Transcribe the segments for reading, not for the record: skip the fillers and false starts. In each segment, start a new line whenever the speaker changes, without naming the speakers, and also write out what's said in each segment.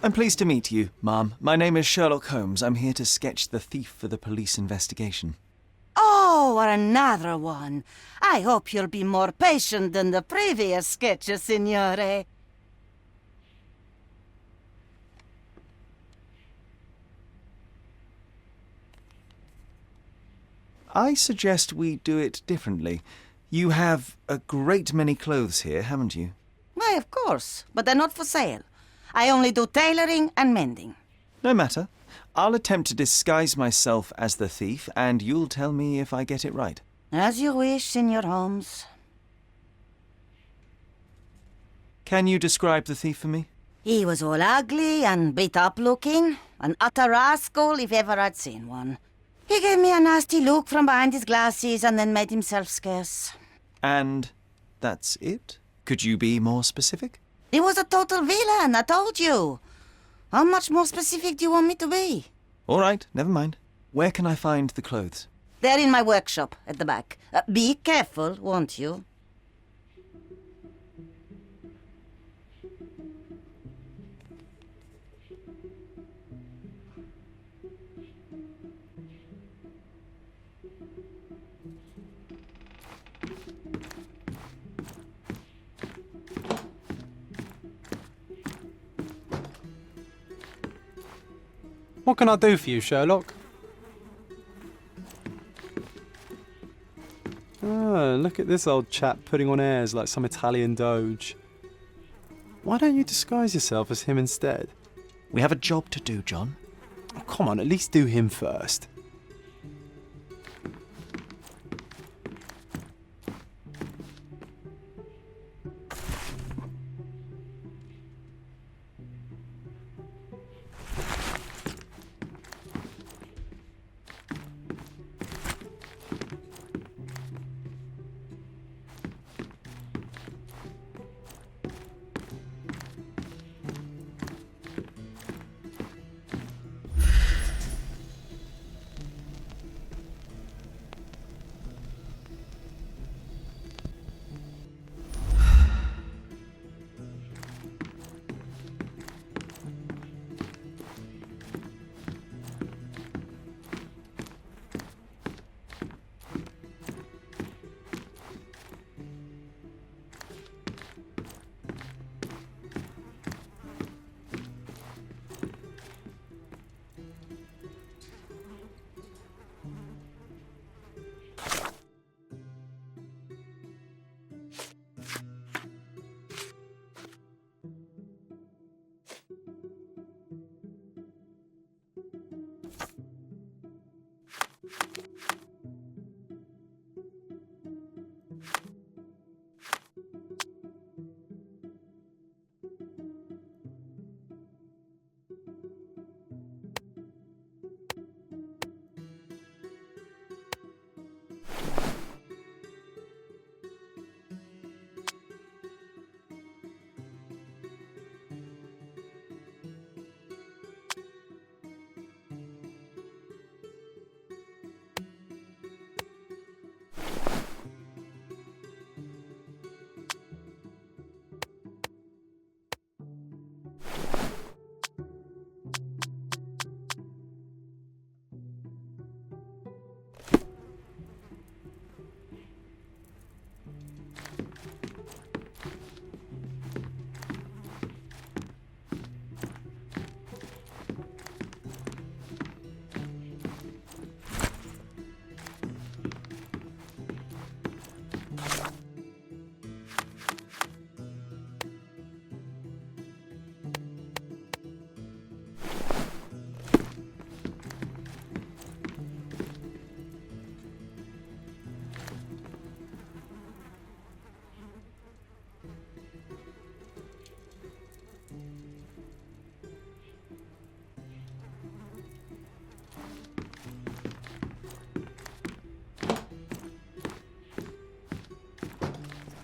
I'm pleased to meet you, ma'am. My name is Sherlock Holmes. I'm here to sketch the thief for the police investigation.
Oh, another one. I hope you'll be more patient than the previous sketches, signore.
I suggest we do it differently. You have a great many clothes here, haven't you?
Why, of course, but they're not for sale. I only do tailoring and mending.
No matter. I'll attempt to disguise myself as the thief, and you'll tell me if I get it right.
As you wish, Signor Holmes.
Can you describe the thief for me?
He was all ugly and beat-up looking. An utter rascal if ever I'd seen one. He gave me a nasty look from behind his glasses and then made himself scarce.
And that's it? Could you be more specific?
He was a total villain, I told you. How much more specific do you want me to be?
All right, never mind. Where can I find the clothes?
They're in my workshop at the back. Be careful, won't you?
What can I do for you, Sherlock? Oh, look at this old chap putting on airs like some Italian doge. Why don't you disguise yourself as him instead?
We have a job to do, John.
Oh, come on, at least do him first.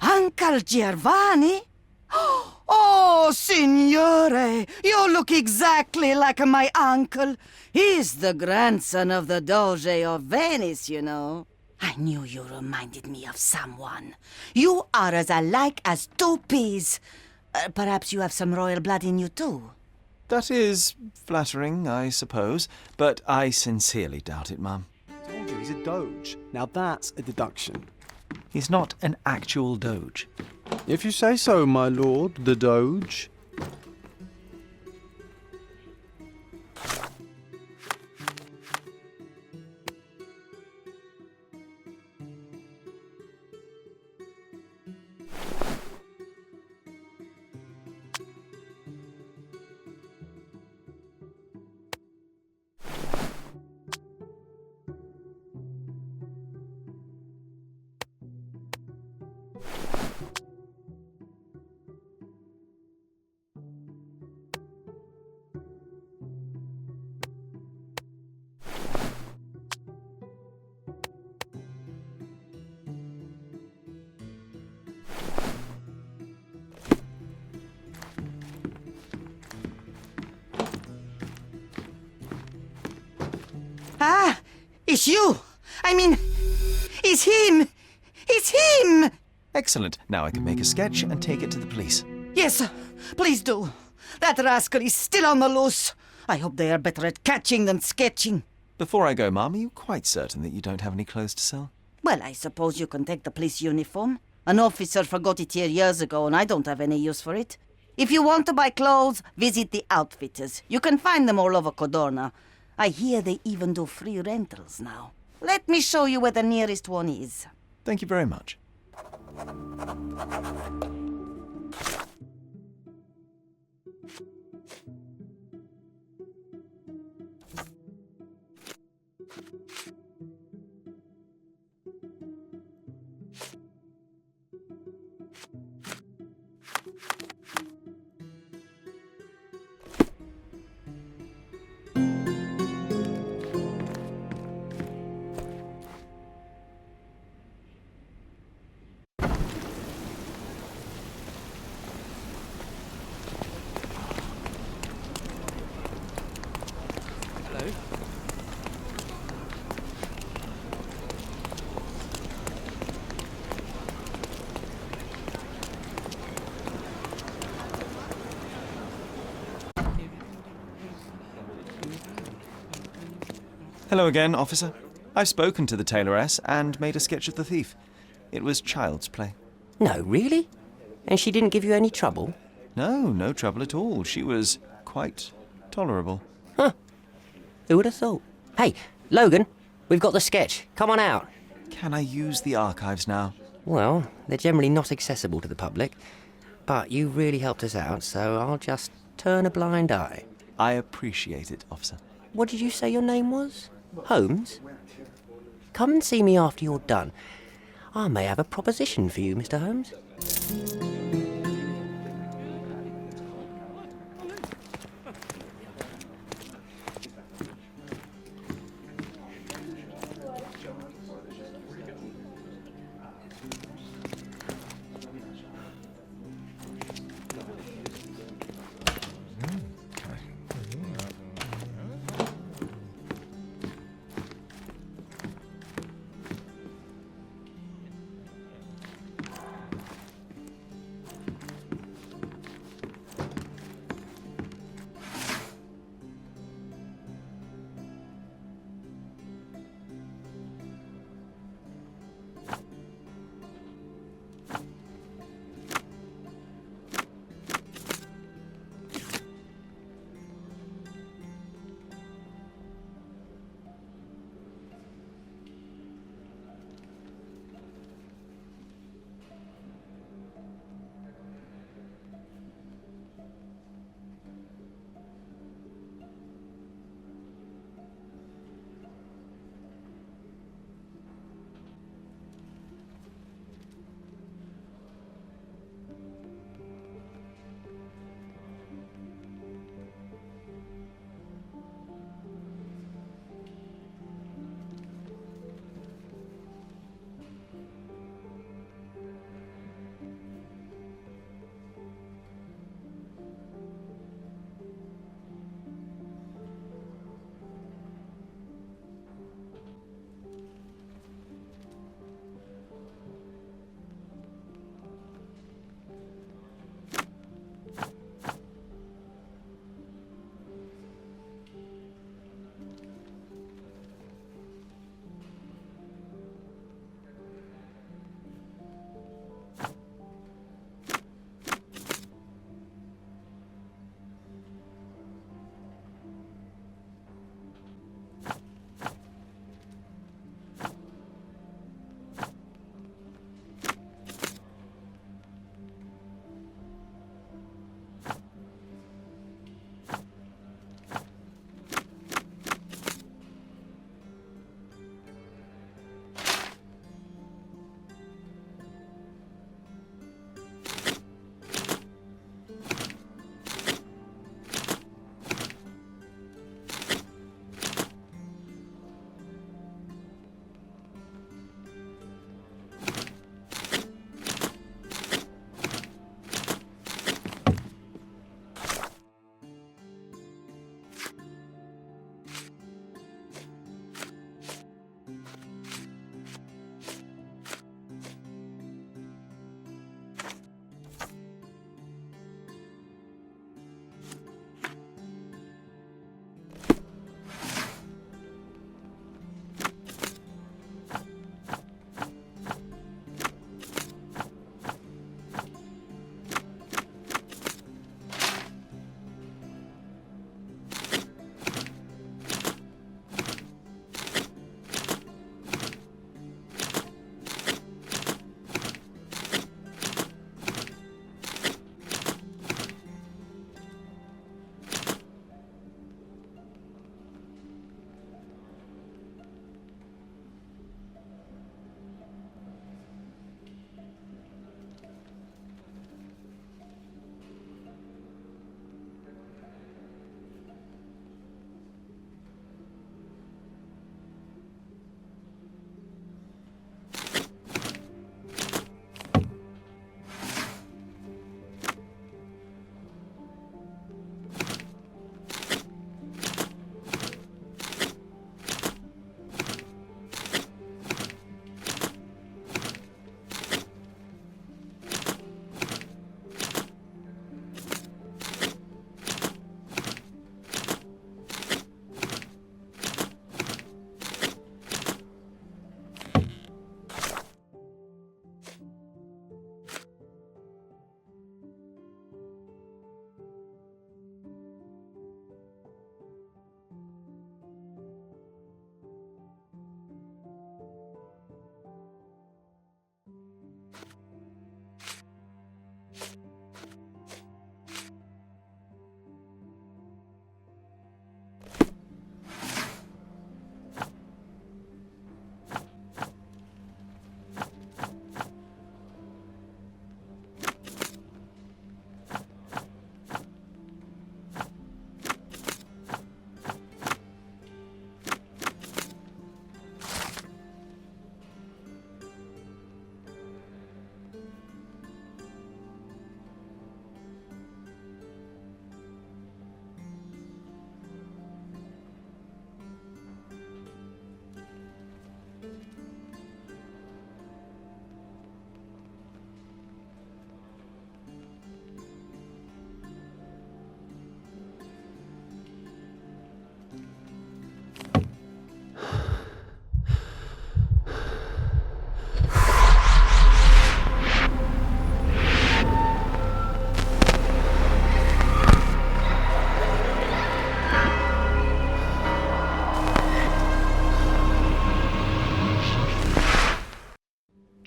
Uncle Giovanni? Oh, signore, you look exactly like my uncle. He's the grandson of the Doge of Venice, you know. I knew you reminded me of someone. You are as alike as two peas. Perhaps you have some royal blood in you, too.
That is flattering, I suppose, but I sincerely doubt it, Mum.
Told you, he's a doge. Now that's a deduction.
He's not an actual doge.
If you say so, my lord, the doge.
Ah, it's you. I mean, it's him. It's him.
Excellent. Now I can make a sketch and take it to the police.
Yes, sir. Please do. That rascal is still on the loose. I hope they are better at catching than sketching.
Before I go, Mum, are you quite certain that you don't have any clothes to sell?
Well, I suppose you can take the police uniform. An officer forgot it here years ago, and I don't have any use for it. If you want to buy clothes, visit the outfitters. You can find them all over Codorna. I hear they even do free rentals now. Let me show you where the nearest one is.
Thank you very much. Hello again, officer. I've spoken to the tailoress and made a sketch of the thief. It was child's play.
No, really? And she didn't give you any trouble?
No trouble at all. She was quite tolerable.
Who would have thought? Hey, Logan, we've got the sketch. Come on out.
Can I use the archives now?
Well, they're generally not accessible to the public, but you really helped us out, so I'll just turn a blind eye.
I appreciate it, officer.
What did you say your name was? Holmes? Come and see me after you're done. I may have a proposition for you, Mr. Holmes.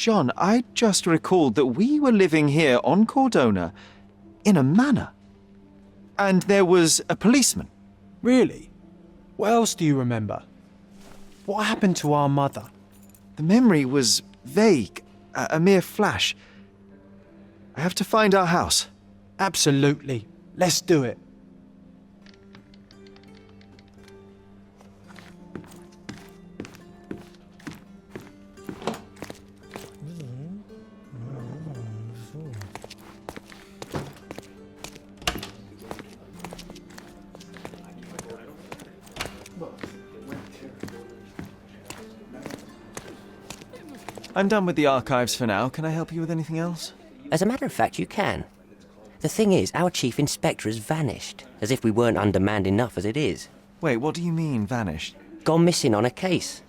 John, I just recalled that we were living here on Cordona in a manor. And there was a policeman.
Really? What else do you remember? What happened to our mother?
The memory was vague, a mere flash. I have to find our house.
Absolutely. Let's do it.
I'm done with the archives for now. Can I help you with anything else?
As a matter of fact, you can. The thing is, our chief inspector has vanished, as if we weren't undermanned enough as it is.
Wait, what do you mean, vanished?
Gone missing on a case.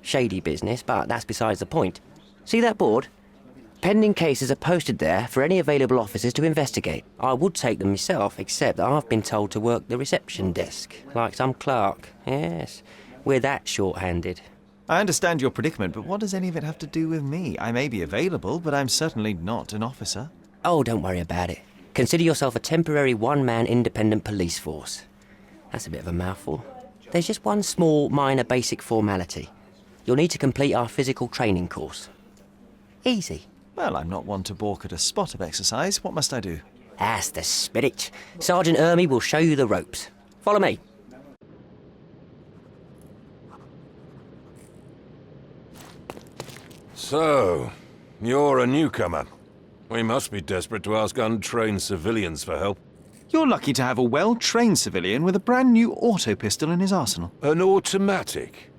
Shady business, but that's besides the point. See that board? Pending cases are posted there for any available officers to investigate. I would take them myself, except that I've been told to work the reception desk, like some clerk. Yes, we're that short-handed.
I understand your predicament, but what does any of it have to do with me? I may be available, but I'm certainly not an officer.
Oh, don't worry about it. Consider yourself a temporary one-man independent police force. That's a bit of a mouthful. There's just one small, minor, basic formality. You'll need to complete our physical training course. Easy.
Well, I'm not one to balk at a spot of exercise. What must I do?
That's the spirit. Sergeant Ermy will show you the ropes. Follow me.
So, you're a newcomer. We must be desperate to ask untrained civilians for help.
You're lucky to have a well-trained civilian with a brand new auto pistol in his arsenal.
An automatic?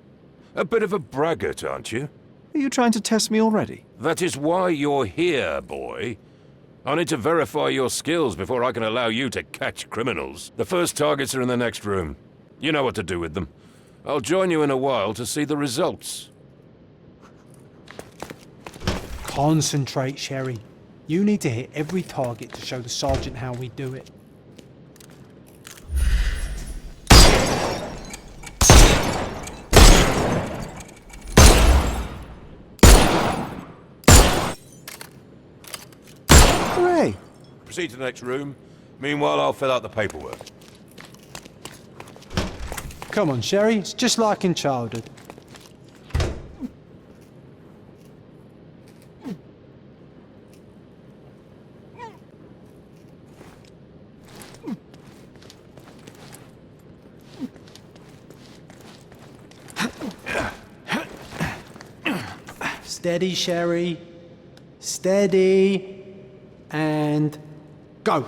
A bit of a braggart, aren't you?
Are you trying to test me already?
That is why you're here, boy. I need to verify your skills before I can allow you to catch criminals. The first targets are in the next room. You know what to do with them. I'll join you in a while to see the results.
Concentrate, Sherry. You need to hit every target to show the sergeant how we do it.
Hooray!
Proceed to the next room. Meanwhile, I'll fill out the paperwork.
Come on, Sherry. It's just like in childhood. Steady, Sherry. Steady. And go.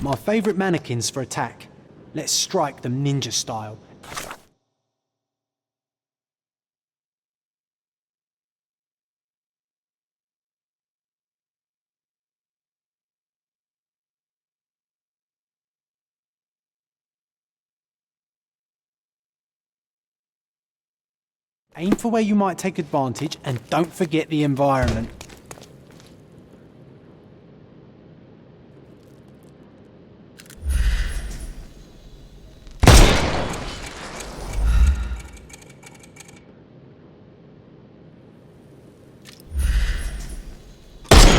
My favourite mannequins for attack. Let's strike them ninja style. Aim for where you might take advantage and don't forget the environment.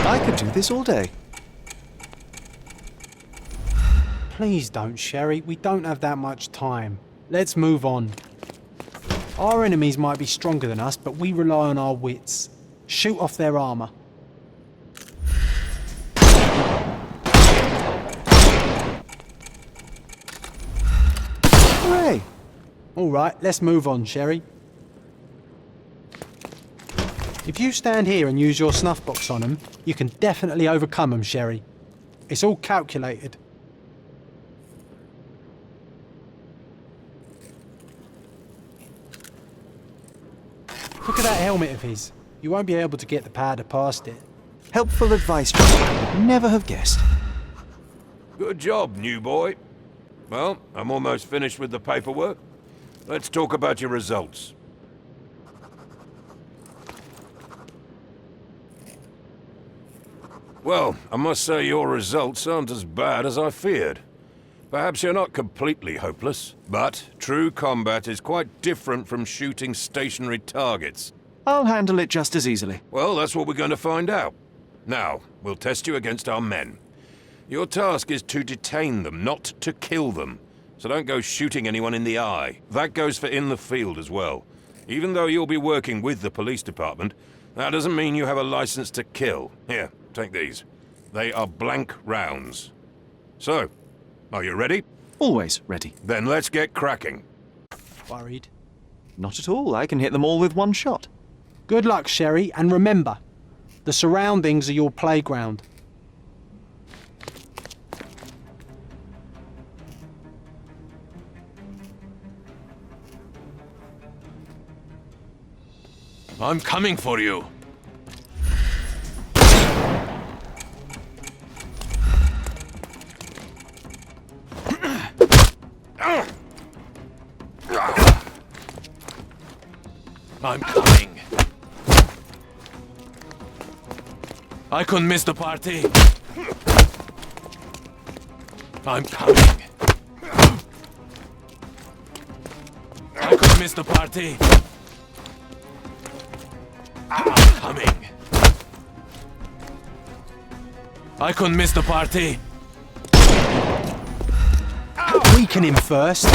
I could do this all day.
Please don't, Sherry. We don't have that much time. Let's move on. Our enemies might be stronger than us, but we rely on our wits. Shoot off their armour.
Hooray!
All right, let's move on, Sherry. If you stand here and use your snuff box on them, you can definitely overcome them, Sherry. It's all calculated. Look at that helmet of his. You won't be able to get the powder past it.
Helpful advice, John. I would never have guessed.
Good job, new boy. Well, I'm almost finished with the paperwork. Let's talk about your results. Well, I must say your results aren't as bad as I feared. Perhaps you're not completely hopeless, but true combat is quite different from shooting stationary targets.
I'll handle it just as easily.
Well, that's what we're going to find out. Now, we'll test you against our men. Your task is to detain them, not to kill them. So don't go shooting anyone in the eye. That goes for in the field as well. Even though you'll be working with the police department, that doesn't mean you have a license to kill. Here, take these. They are blank rounds. So, are you ready?
Always ready.
Then let's get cracking.
Worried?
Not at all. I can hit them all with one shot.
Good luck, Sherry, and remember, the surroundings are your playground.
I'm coming for you. I'm coming. I couldn't miss the party. I'm coming. I couldn't miss the party. I'm coming. I couldn't miss the party.
Weaken him first.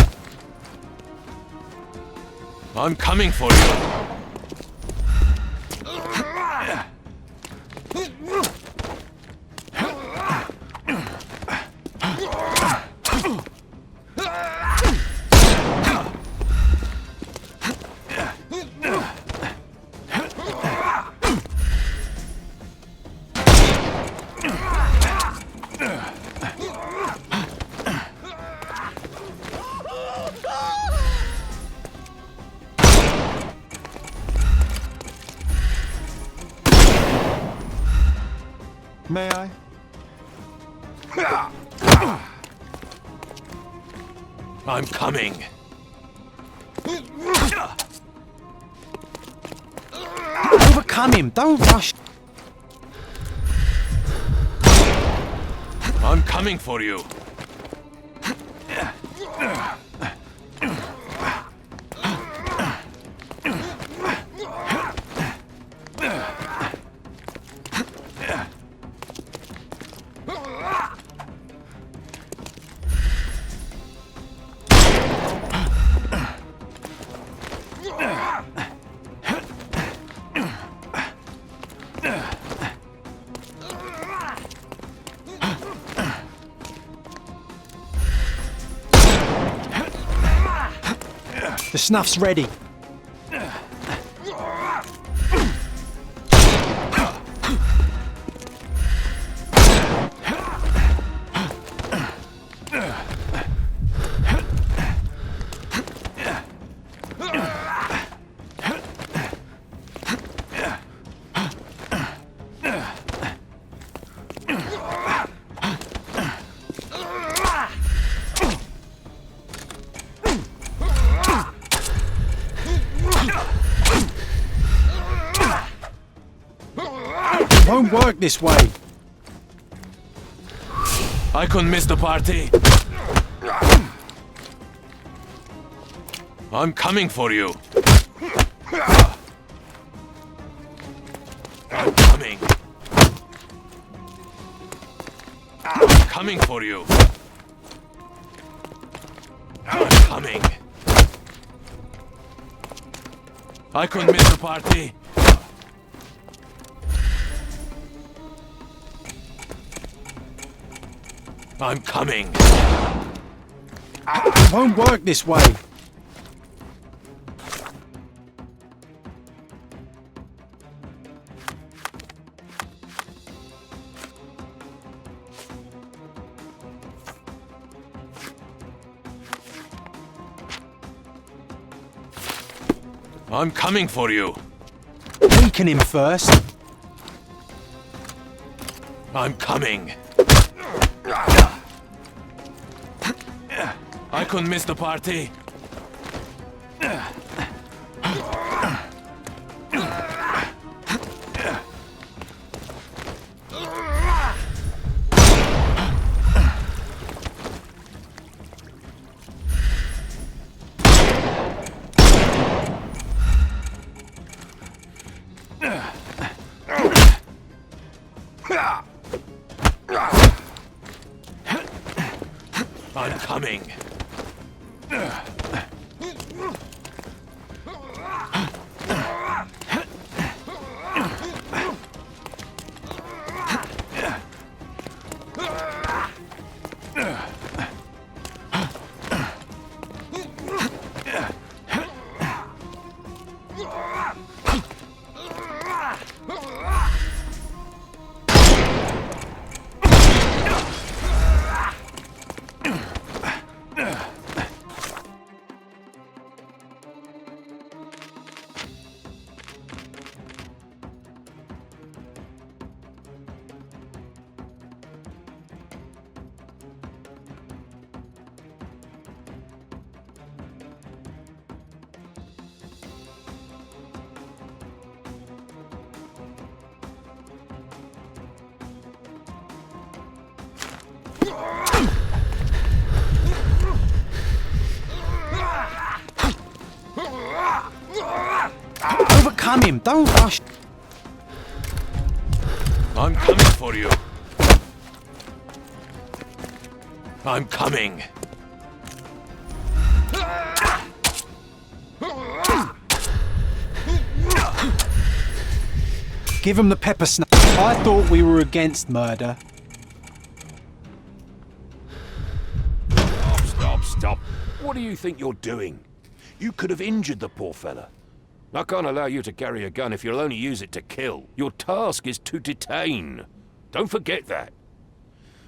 I'm coming for you.
May I?
I'm coming.
Overcome him, don't rush.
I'm coming for you.
The snuff's ready. Won't work this way.
I couldn't miss the party. I'm coming for you. I'm coming. I'm coming for you. I'm coming. I couldn't miss the party. I'm coming.
Won't work this way.
I'm coming for you.
Weaken him first.
I'm coming. I couldn't miss the party. coming.
Overcome him, don't rush.
I'm coming for you. I'm coming.
Give him the pepper snap. I thought we were against murder.
Stop. What do you think you're doing? You could have injured the poor fella. I can't allow you to carry a gun if you'll only use it to kill. Your task is to detain. Don't forget that.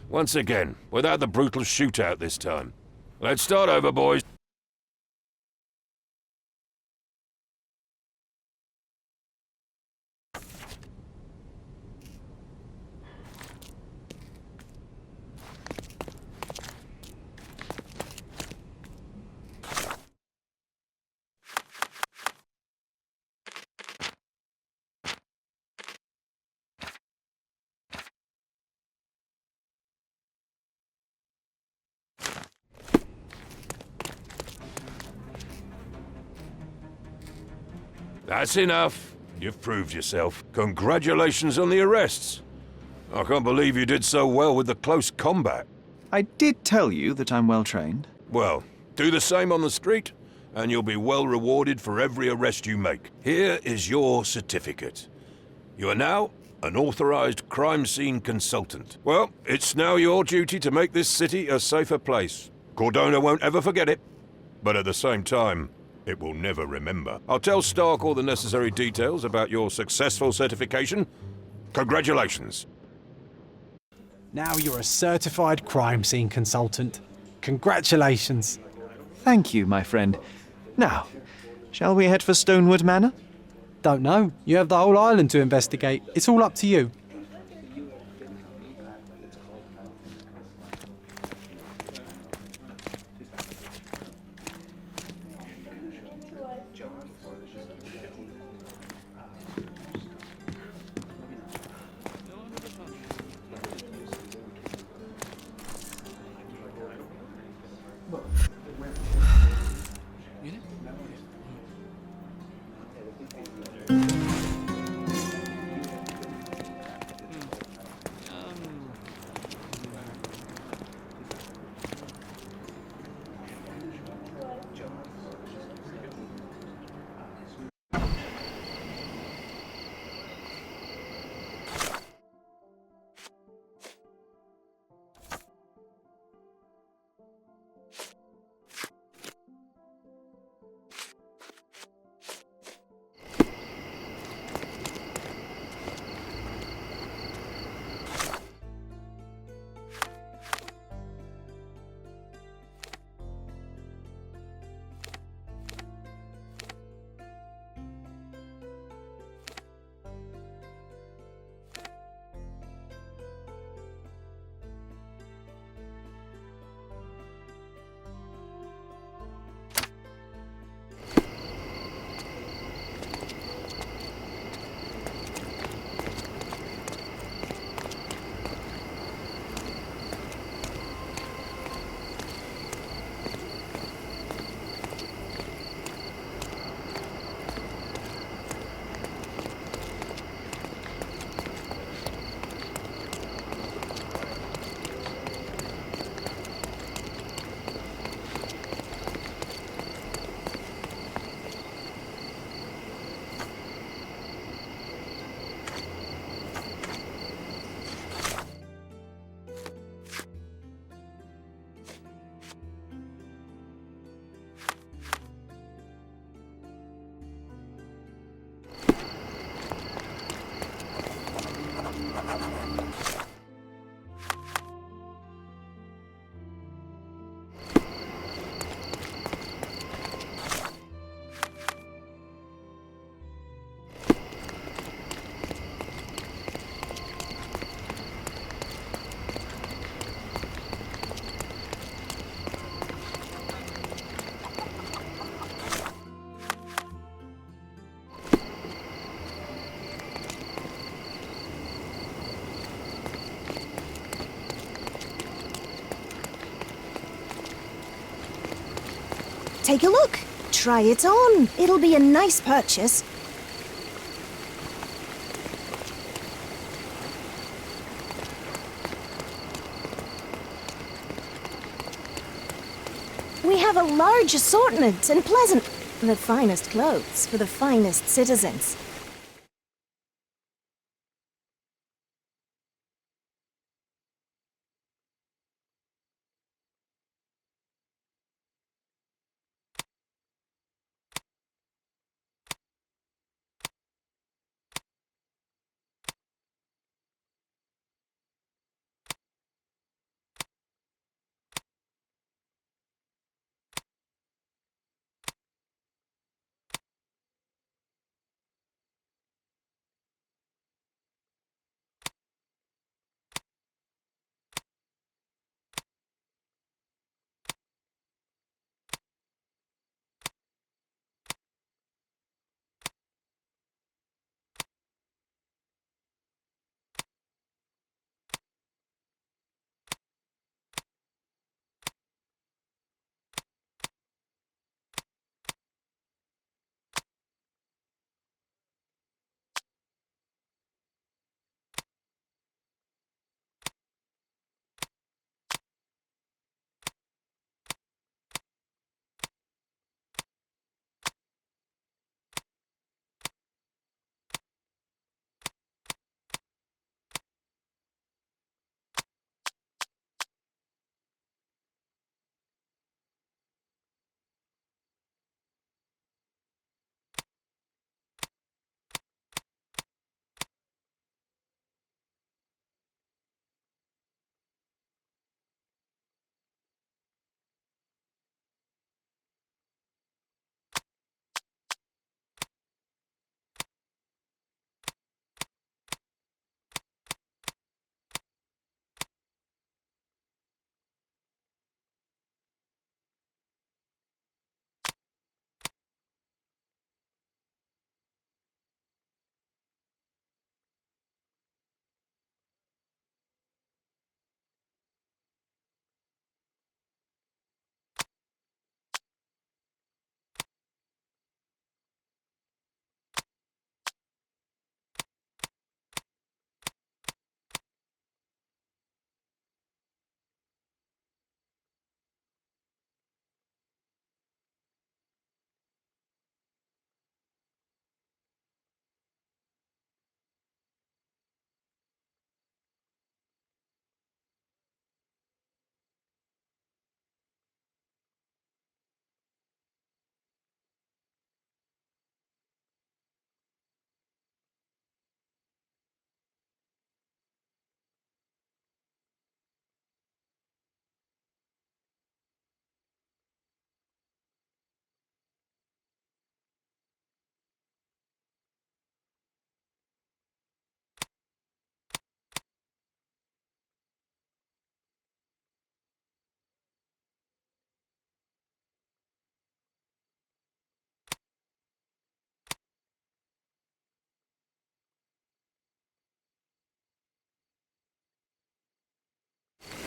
Once again, without the brutal shootout this time. Let's start over, boys. That's enough. You've proved yourself. Congratulations on the arrests. I can't believe you did so well with the close combat.
I did tell you that I'm well trained.
Well, do the same on the street, and you'll be well rewarded for every arrest you make. Here is your certificate. You are now an authorized crime scene consultant. Well, it's now your duty to make this city a safer place. Cordona won't ever forget it, but at the same time, it will never remember. I'll tell Stark all the necessary details about your successful certification. Congratulations.
Now you're a certified crime scene consultant. Congratulations.
Thank you, my friend. Now, shall we head for Stonewood Manor?
Don't know. You have the whole island to investigate. It's all up to you.
Take a look. Try it on. It'll be a nice purchase. We have a large assortment and pleasant... The finest clothes for the finest citizens.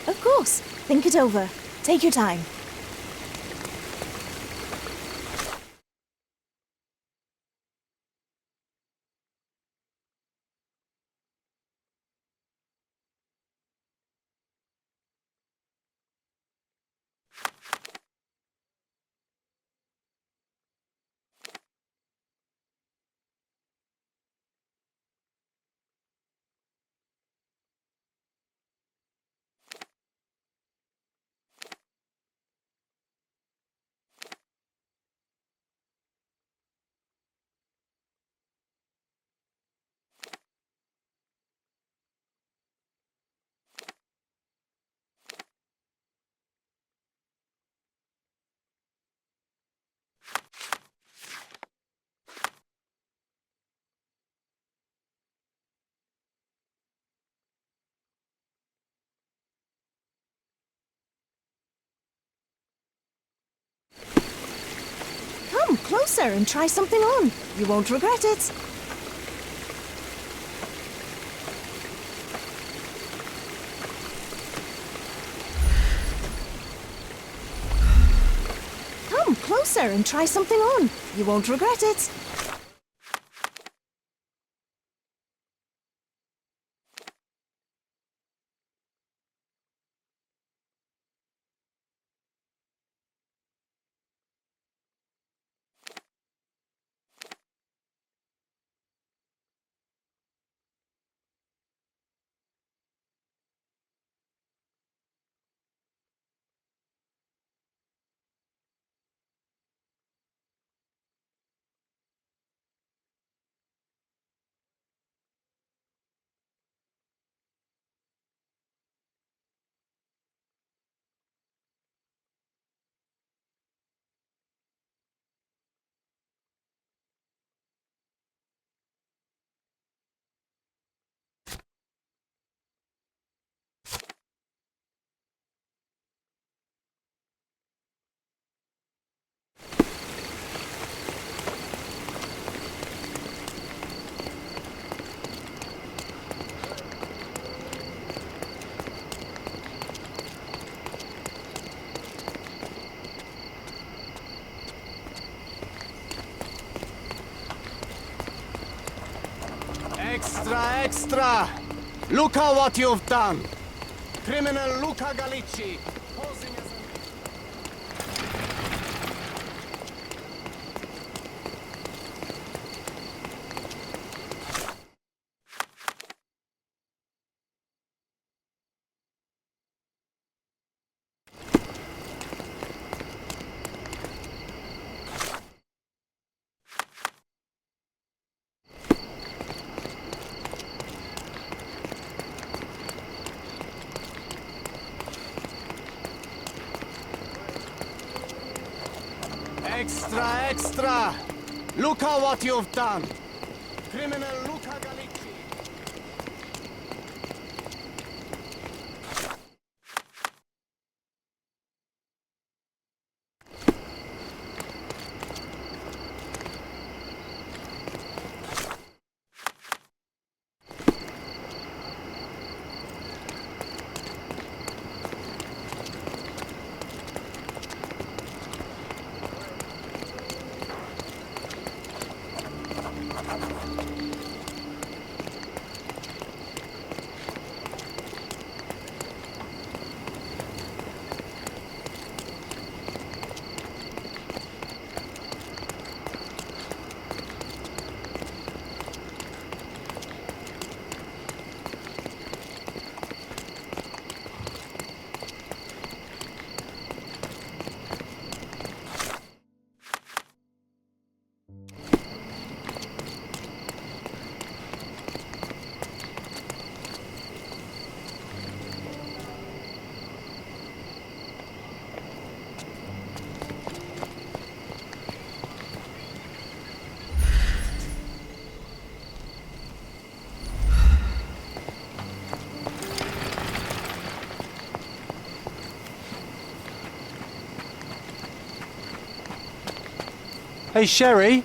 Of course. Think it over. Take your time. Come closer and try something on. You won't regret it. Come closer. closer and try something on. You won't regret it.
Extra, extra! Look at what you've done! Criminal Luca Gallicci, posing as a... Extra, extra! Look at what you've done! Criminal Luca Gallicci.
Hey, Sherry?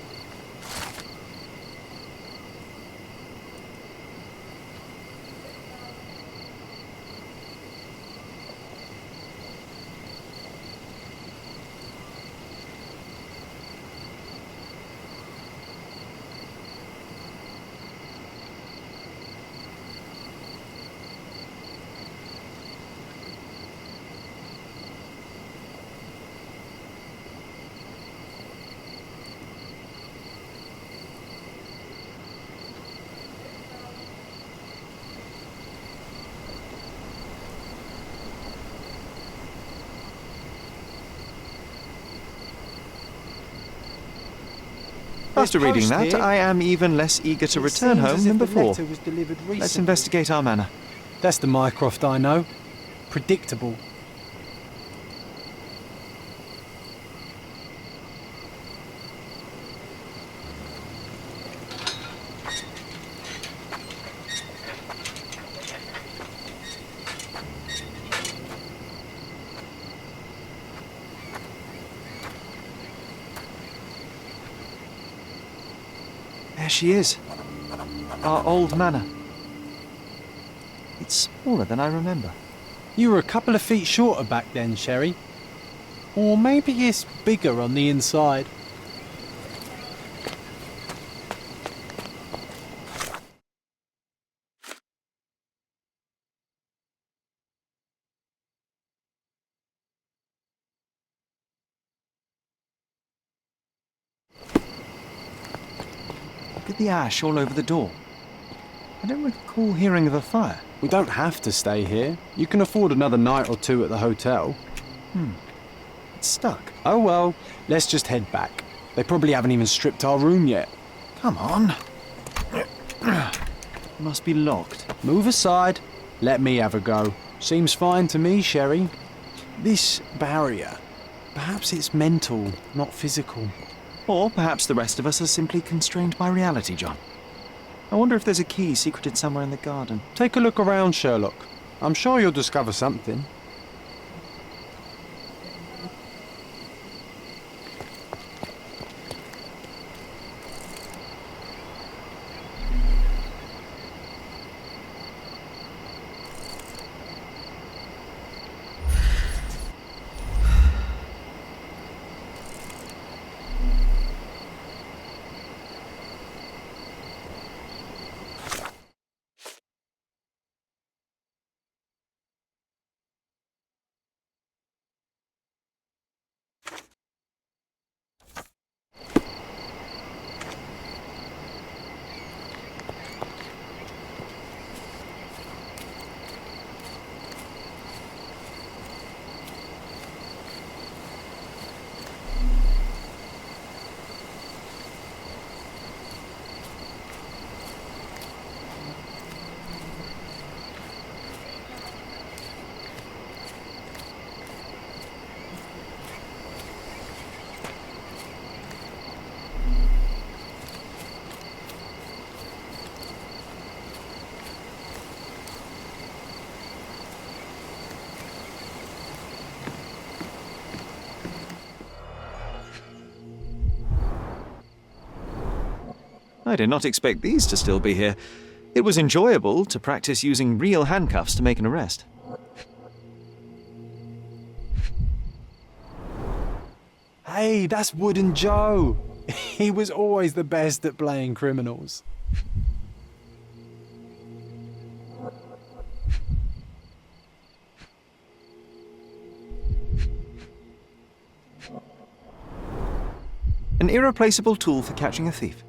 After reading
post
that,
here.
I am even less eager to
It
return
seems
home
as
than
if the
before.
letter was delivered recently.
Let's investigate our manor.
That's the Mycroft I know. Predictable.
There she is. Our old manor. It's smaller than I remember.
You were a couple of feet shorter back then, Sherry. Or maybe it's bigger on the inside.
Look at the ash all over the door. I don't recall hearing of a fire.
We don't have to stay here. You can afford another night or two at the hotel.
It's stuck.
Oh well, let's just head back. They probably haven't even stripped our room yet.
Come on. Must be locked.
Move aside. Let me have a go. Seems fine to me, Sherry. This barrier, perhaps it's mental, not physical.
Or perhaps the rest of us are simply constrained by reality, John. I wonder if there's a key secreted somewhere in the garden.
Take a look around, Sherlock. I'm sure you'll discover something.
I did not expect these to still be here. It was enjoyable to practice using real handcuffs to make an arrest.
Hey, that's Wooden Joe. He was always the best at playing criminals.
An irreplaceable tool for catching a thief.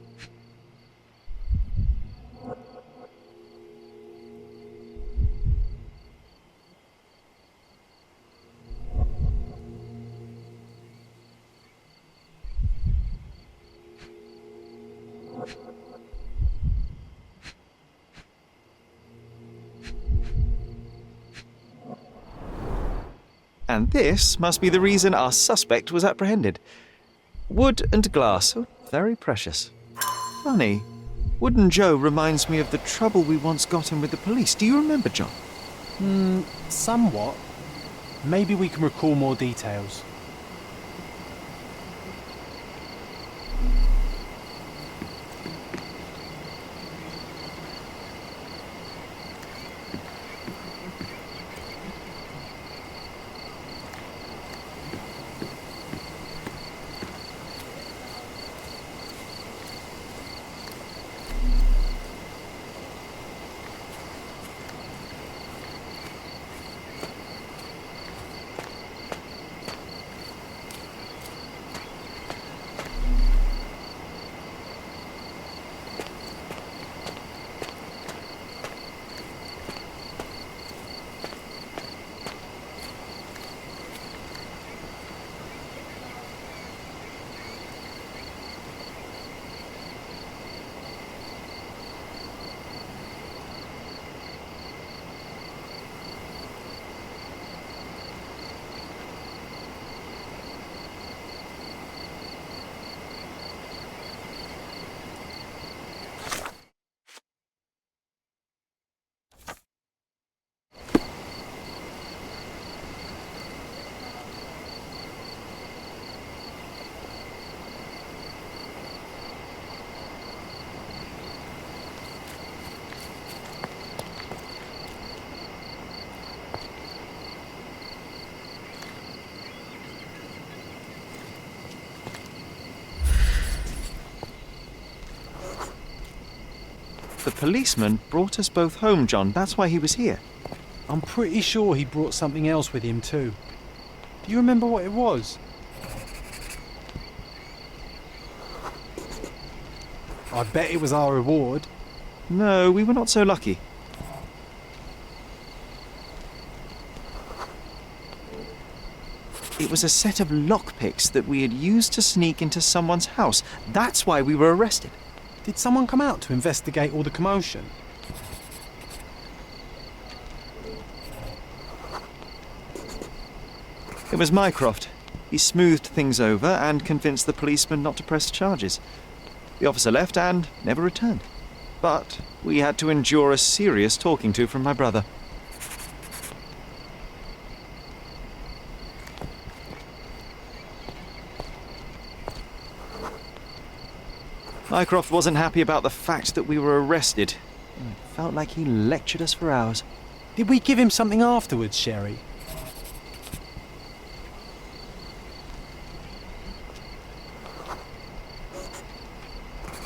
And this must be the reason our suspect was apprehended. Wood and glass, oh, very precious. Funny, Wooden Joe reminds me of the trouble we once got in with the police. Do you remember, John?
Somewhat. Maybe we can recall more details.
The policeman brought us both home, John. That's why he was here.
I'm pretty sure he brought something else with him too. Do you remember what it was? I bet it was our reward.
No, we were not so lucky. It was a set of lockpicks that we had used to sneak into someone's house. That's why we were arrested.
Did someone come out to investigate all the commotion?
It was Mycroft. He smoothed things over and convinced the policeman not to press charges. The officer left and never returned. But we had to endure a serious talking to from my brother. Mycroft wasn't happy about the fact that we were arrested. It felt like he lectured us for hours.
Did we give him something afterwards, Sherry?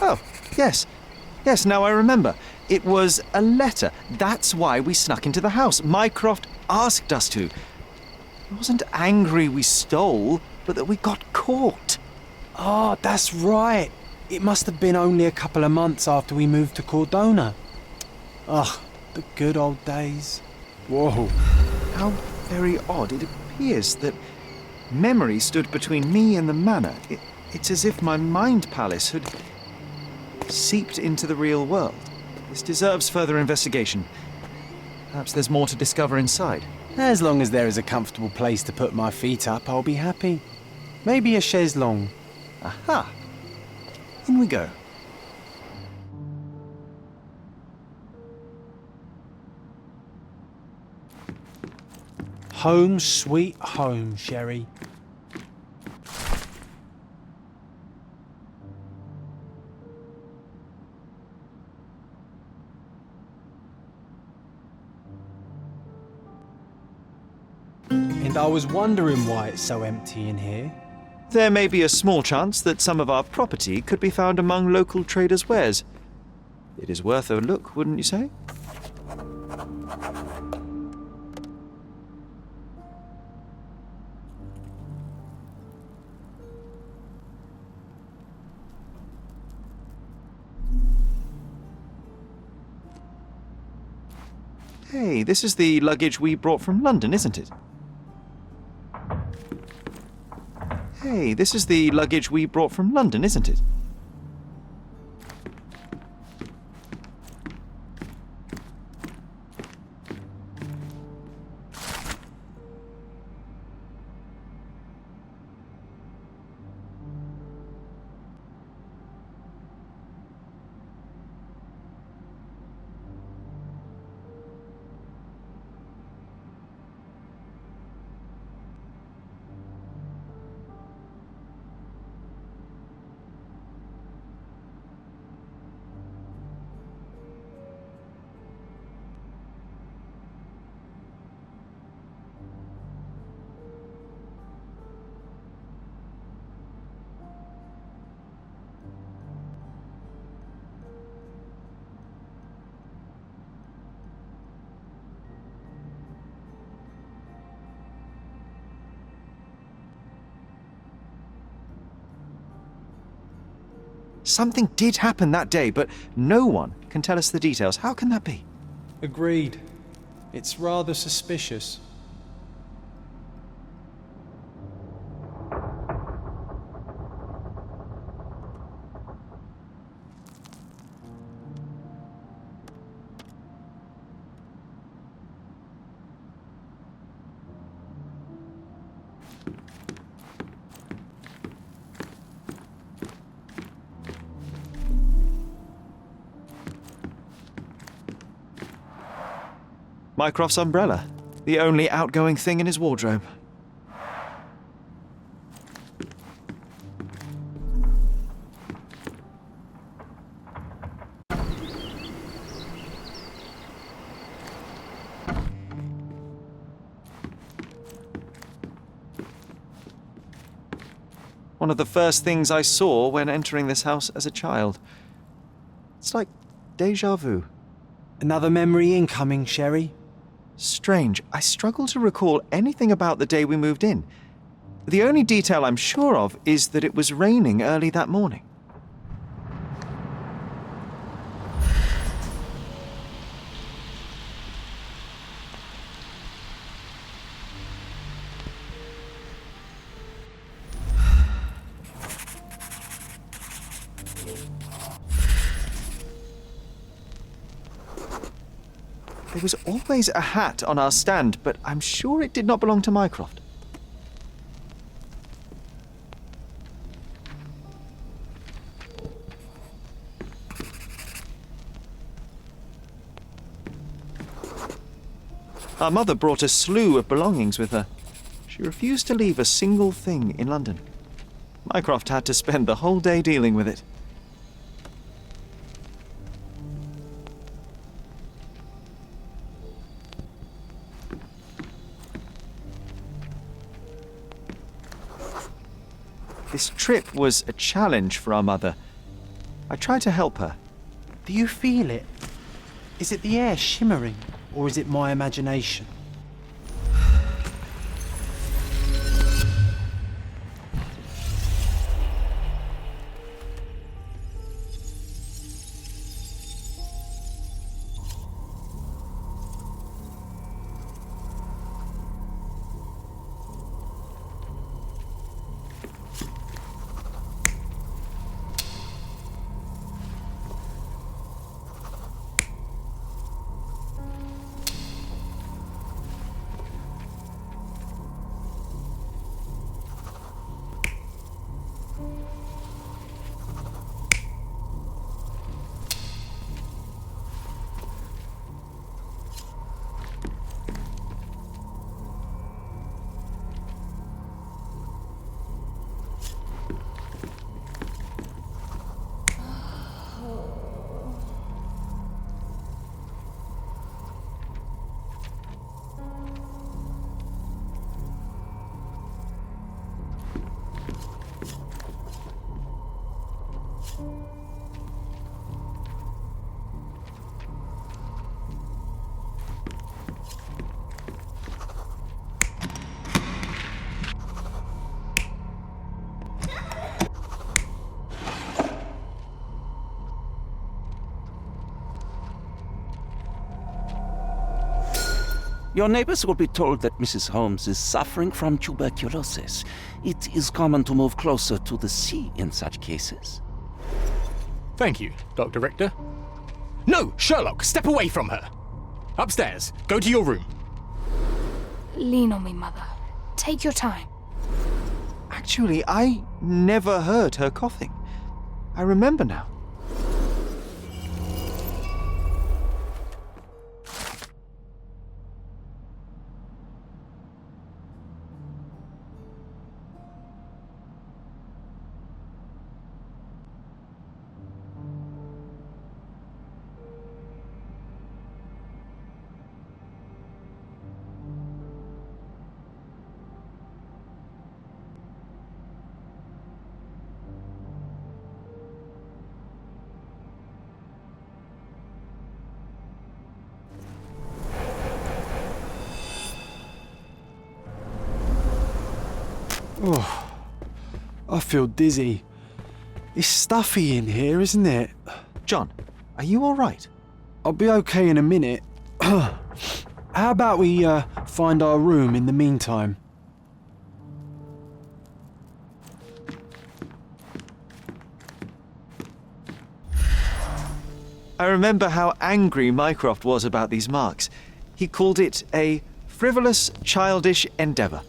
Oh, yes. Yes, now I remember. It was a letter. That's why we snuck into the house. Mycroft asked us to. He wasn't angry we stole, but that we got caught.
Ah, that's right. It must have been only a couple of months after we moved to Cordona. Ugh, the good old days. Whoa.
How very odd. It appears that memory stood between me and the manor. It's as if my mind palace had seeped into the real world. This deserves further investigation. Perhaps there's more to discover inside.
As long as there is a comfortable place to put my feet up, I'll be happy. Maybe a chaise longue.
Aha! In we go.
Home sweet home, Sherry. And I was wondering why it's so empty in here.
There may be a small chance that some of our property could be found among local traders' wares. It is worth a look, wouldn't you say? Hey, this is the luggage we brought from London, isn't it? Hey, this is the luggage we brought from London, isn't it? Something did happen that day, but no one can tell us the details. How can that be?
Agreed. It's rather suspicious.
Mycroft's umbrella, the only outgoing thing in his wardrobe. One of the first things I saw when entering this house as a child. It's like Deja vu.
Another memory incoming, Sherry.
Strange, I struggle to recall anything about the day we moved in. The only detail I'm sure of is that it was raining early that morning. There was always a hat on our stand, but I'm sure it did not belong to Mycroft. Our mother brought a slew of belongings with her. She refused to leave a single thing in London. Mycroft had to spend the whole day dealing with it. This trip was a challenge for our mother. I tried to help her.
Do you feel it? Is it the air shimmering, or is it my imagination?
Your neighbors will be told that Mrs. Holmes is suffering from tuberculosis. It is common to move closer to the sea in such cases.
Thank you, Dr. Richter. No, Sherlock, step away from her. Upstairs, go to your room.
Lean on me, Mother. Take your time.
Actually, I never heard her coughing. I remember now.
Oh, I feel dizzy. It's stuffy in here, isn't it?
John, are you all right?
I'll be okay in a minute. How about we find our room in the meantime?
I remember how angry Mycroft was about these marks. He called it a frivolous, childish endeavour.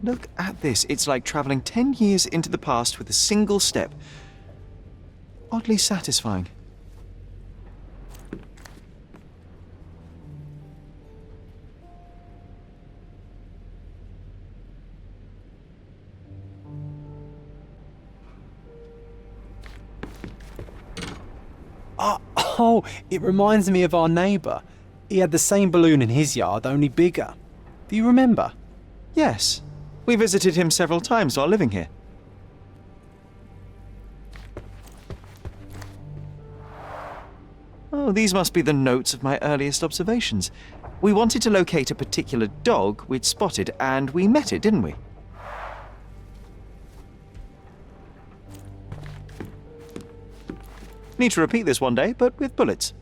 Look at this. It's like travelling 10 years into the past with a single step. oddly satisfying.
Oh, it reminds me of our neighbour. He had the same balloon in his yard, only bigger. Do you remember?
Yes, we visited him several times while living here. Oh, these must be the notes of my earliest observations. We wanted to locate a particular dog we'd spotted, and we met it, didn't we? Need to repeat this one day, but with bullets.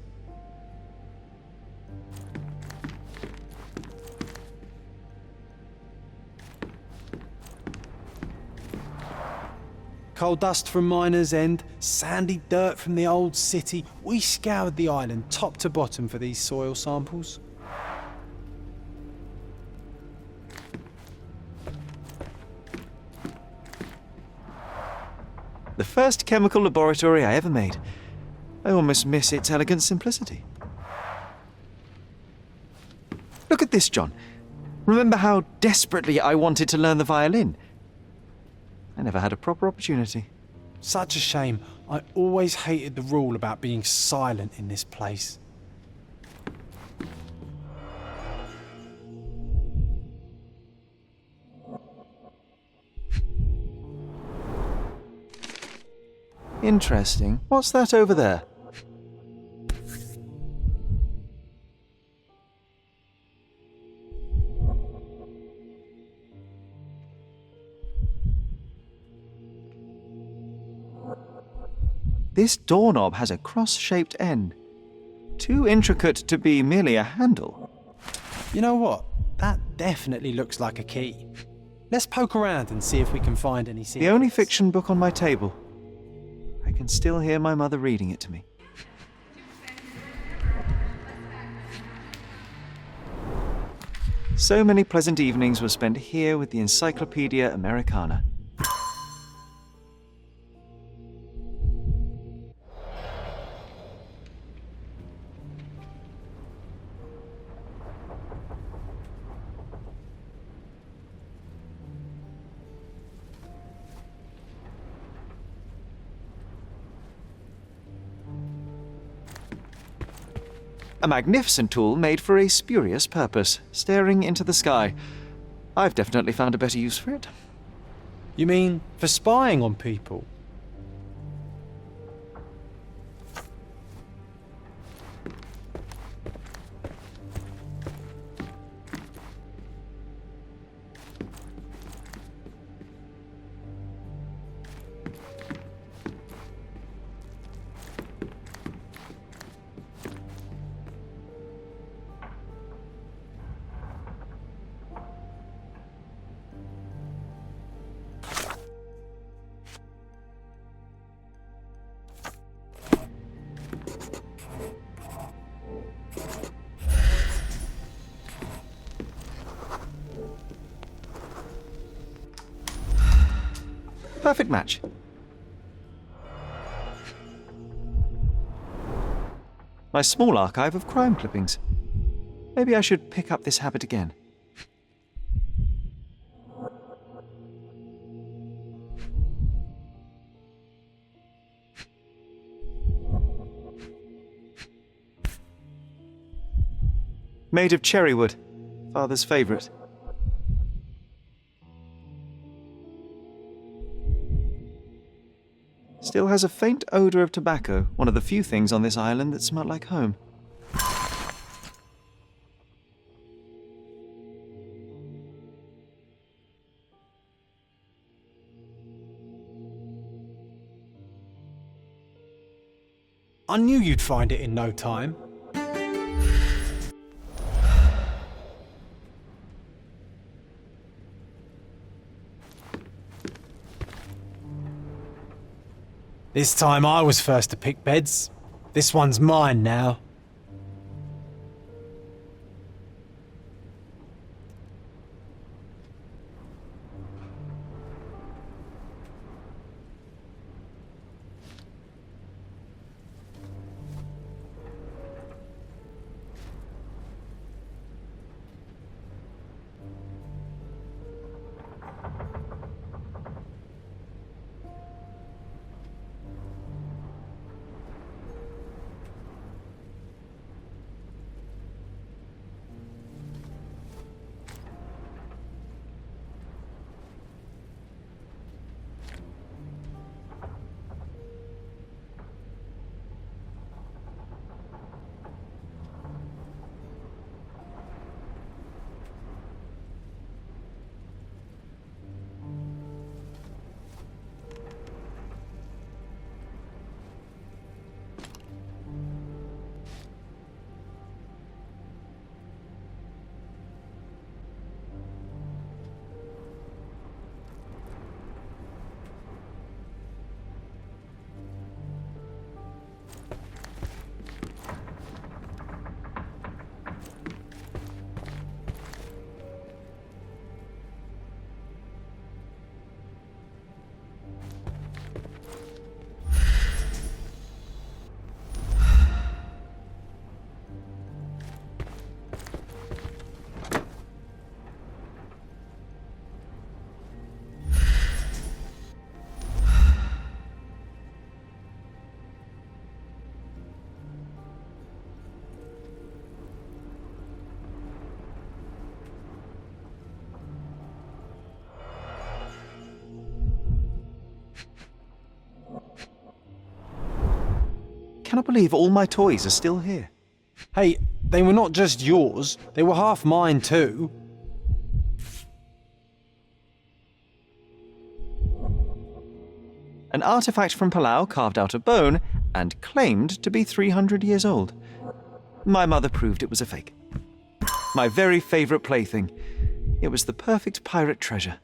Coal dust from Miner's End, sandy dirt from the old city. We scoured the island top to bottom for these soil samples.
The first chemical laboratory I ever made. I almost miss its elegant simplicity. Look at this, John. Remember how desperately I wanted to learn the violin? I never had a proper opportunity.
Such a shame. I always hated the rule about being silent in this place.
Interesting. What's that over there? This doorknob has a cross-shaped end. Too intricate to be merely a handle.
You know what? That definitely looks like a key. Let's poke around and see if we can find any secrets.
The only fiction book on my table. I can still hear my mother reading it to me. So many pleasant evenings were spent here with the Encyclopedia Americana. A magnificent tool made for a spurious purpose, staring into the sky. I've definitely found a better use for it.
You mean for spying on people?
Perfect match. My small archive of crime clippings. Maybe I should pick up this habit again. Made of cherry wood, Father's favourite. Still has a faint odour of tobacco, one of the few things on this island that smell like home.
I knew you'd find it in no time. This time I was first to pick beds. This one's mine now.
cannot believe all my toys are still here.
Hey, they were not just yours, they were half mine too.
An artifact from Palau carved out of bone and claimed to be 300 years old. My mother proved it was a fake. My very favourite plaything. It was the perfect pirate treasure.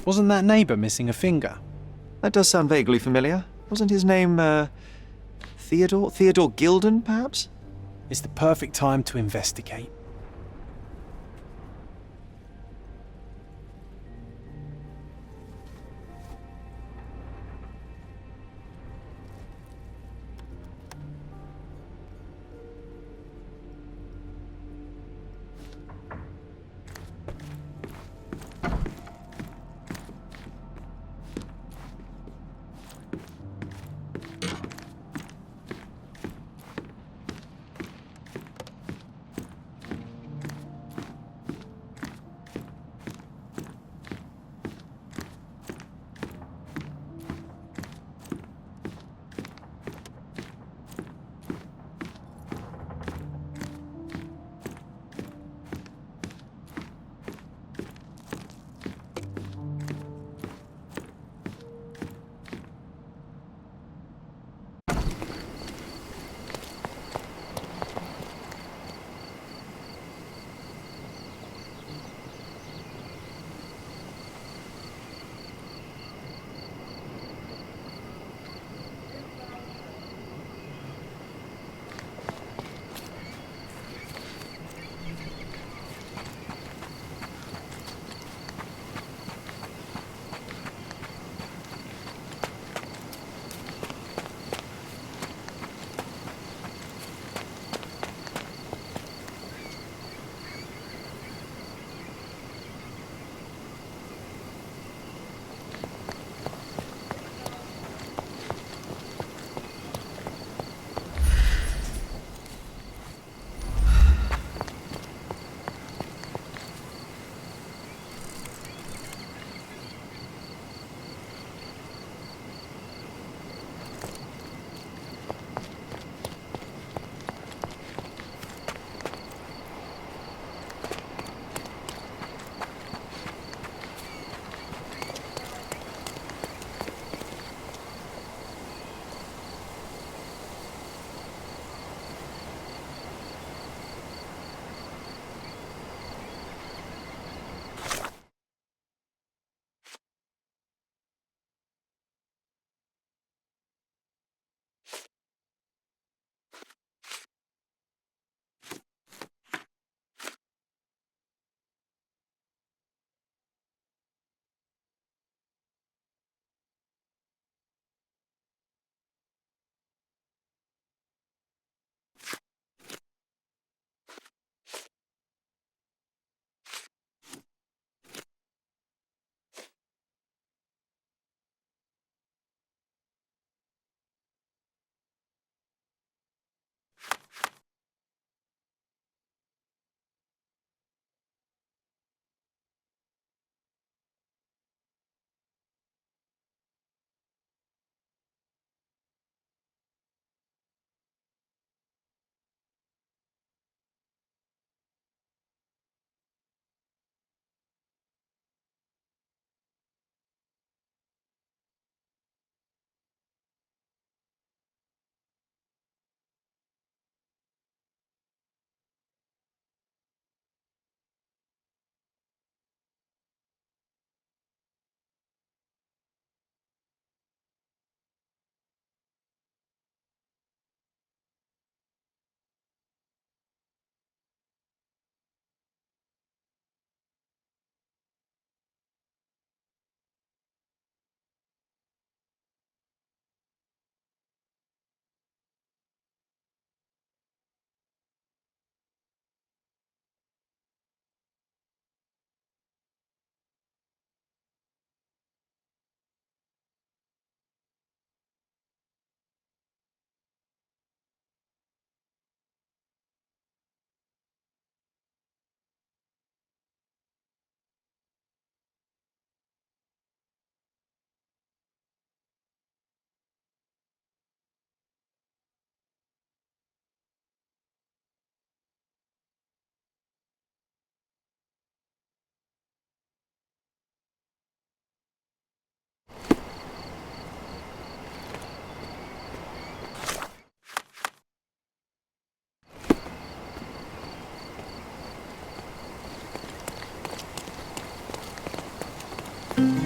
Wasn't that neighbour missing a finger?
That does sound vaguely familiar. Wasn't his name, Theodore? Theodore Gilden, perhaps?
It's the perfect time to investigate.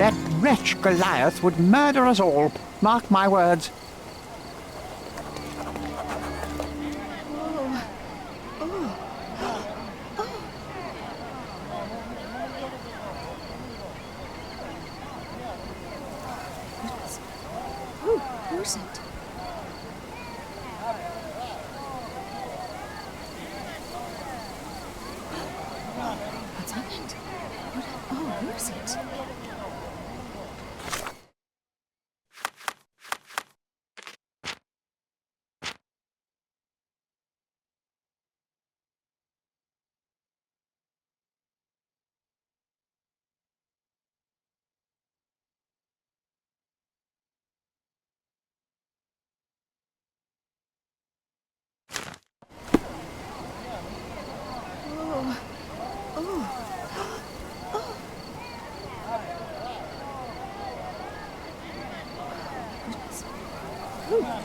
That wretch Goliath would murder us all. Mark my words.
Who's it? What's happened? Who's it?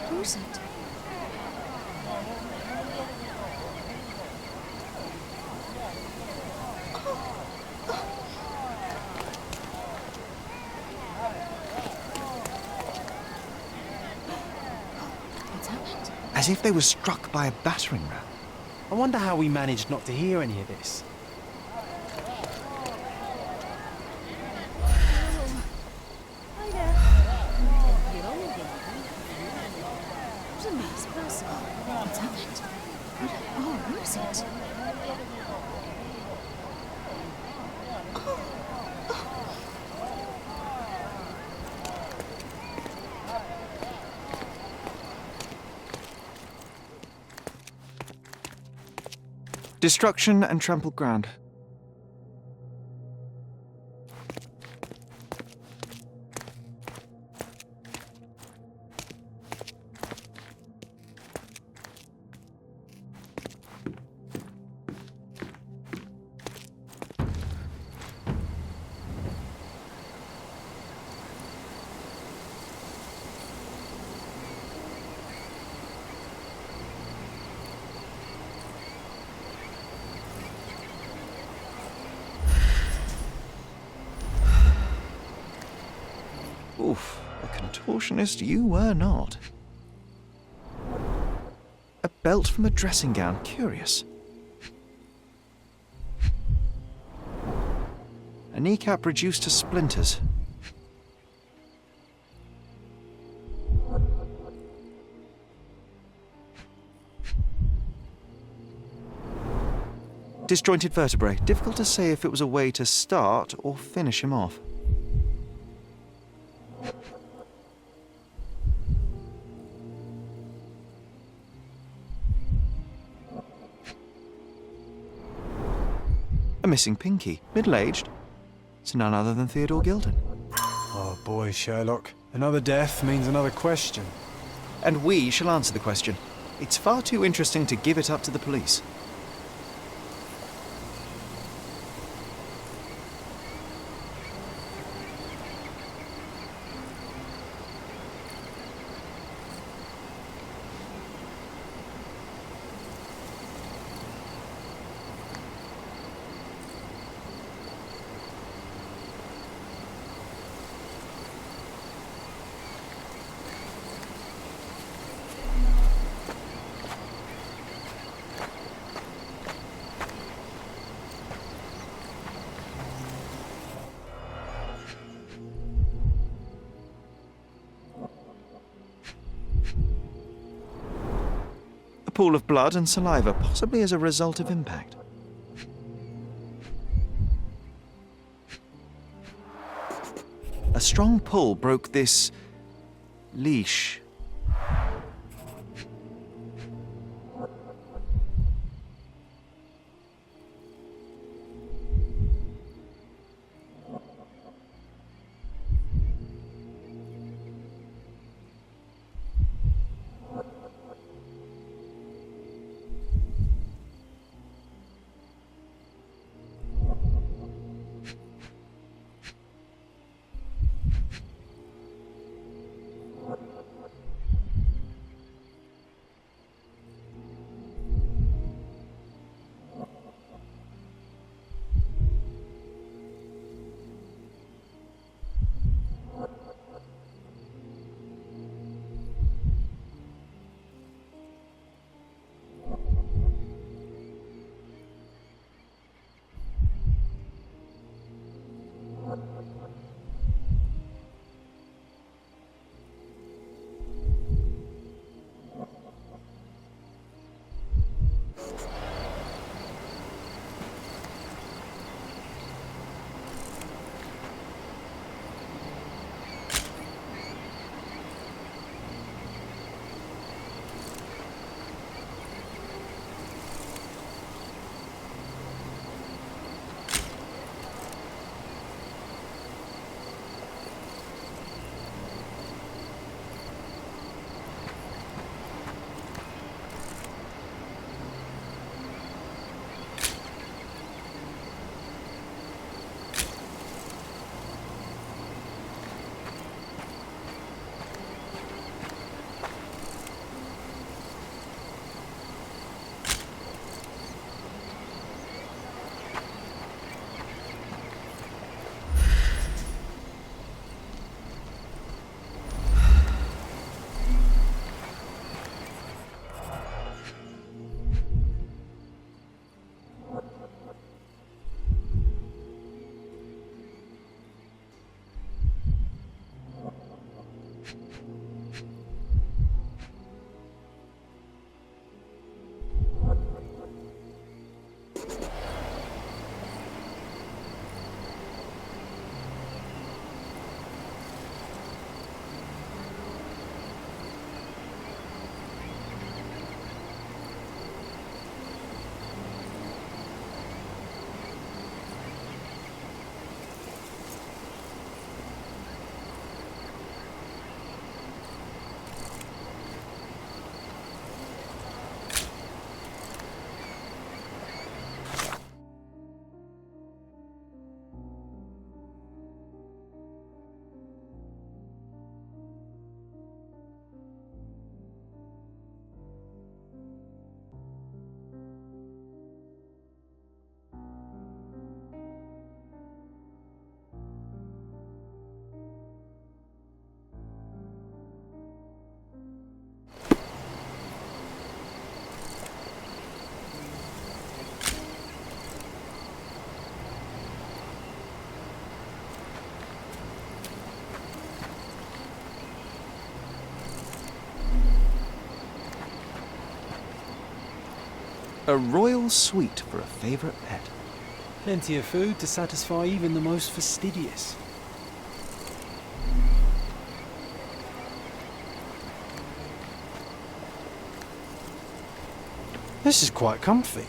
Who's it? What's happened?
As if they were struck by a battering ram.
I wonder how we managed not to hear any of this.
Hi there. Who's a nice person? What's happened? Who's it?
Destruction and trampled ground. Oof, a contortionist you were not. A belt from a dressing gown, curious. A kneecap reduced to splinters. Disjointed vertebrae. Difficult to say if it was a way to start or finish him off. A missing pinky, middle-aged. It's none other than Theodore Gilden.
Oh boy, Sherlock. Another death means another question.
And we shall answer the question. It's far too interesting to give it up to the police. A pool of blood and saliva, possibly as a result of impact. A strong pull broke this leash. A royal suite for a favourite pet.
Plenty of food to satisfy even the most fastidious. This is quite comfy.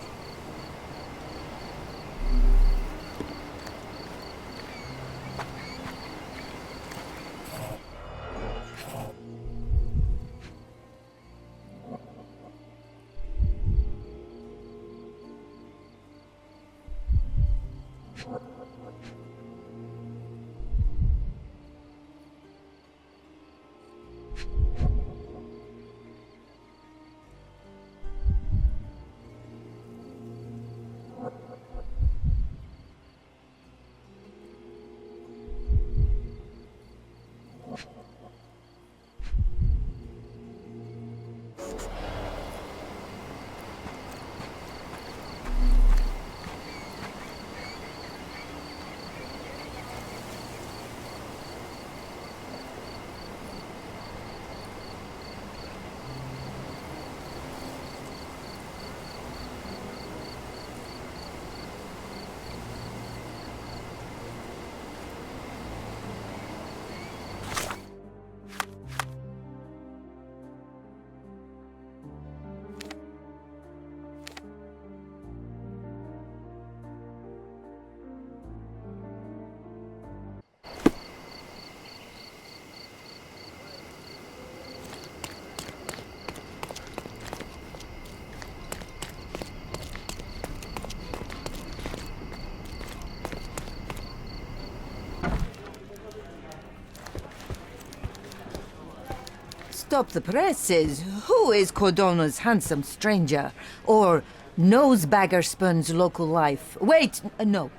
Stop the presses. Who is Cordona's handsome stranger? Or nosebagger spurns local life? Wait, no.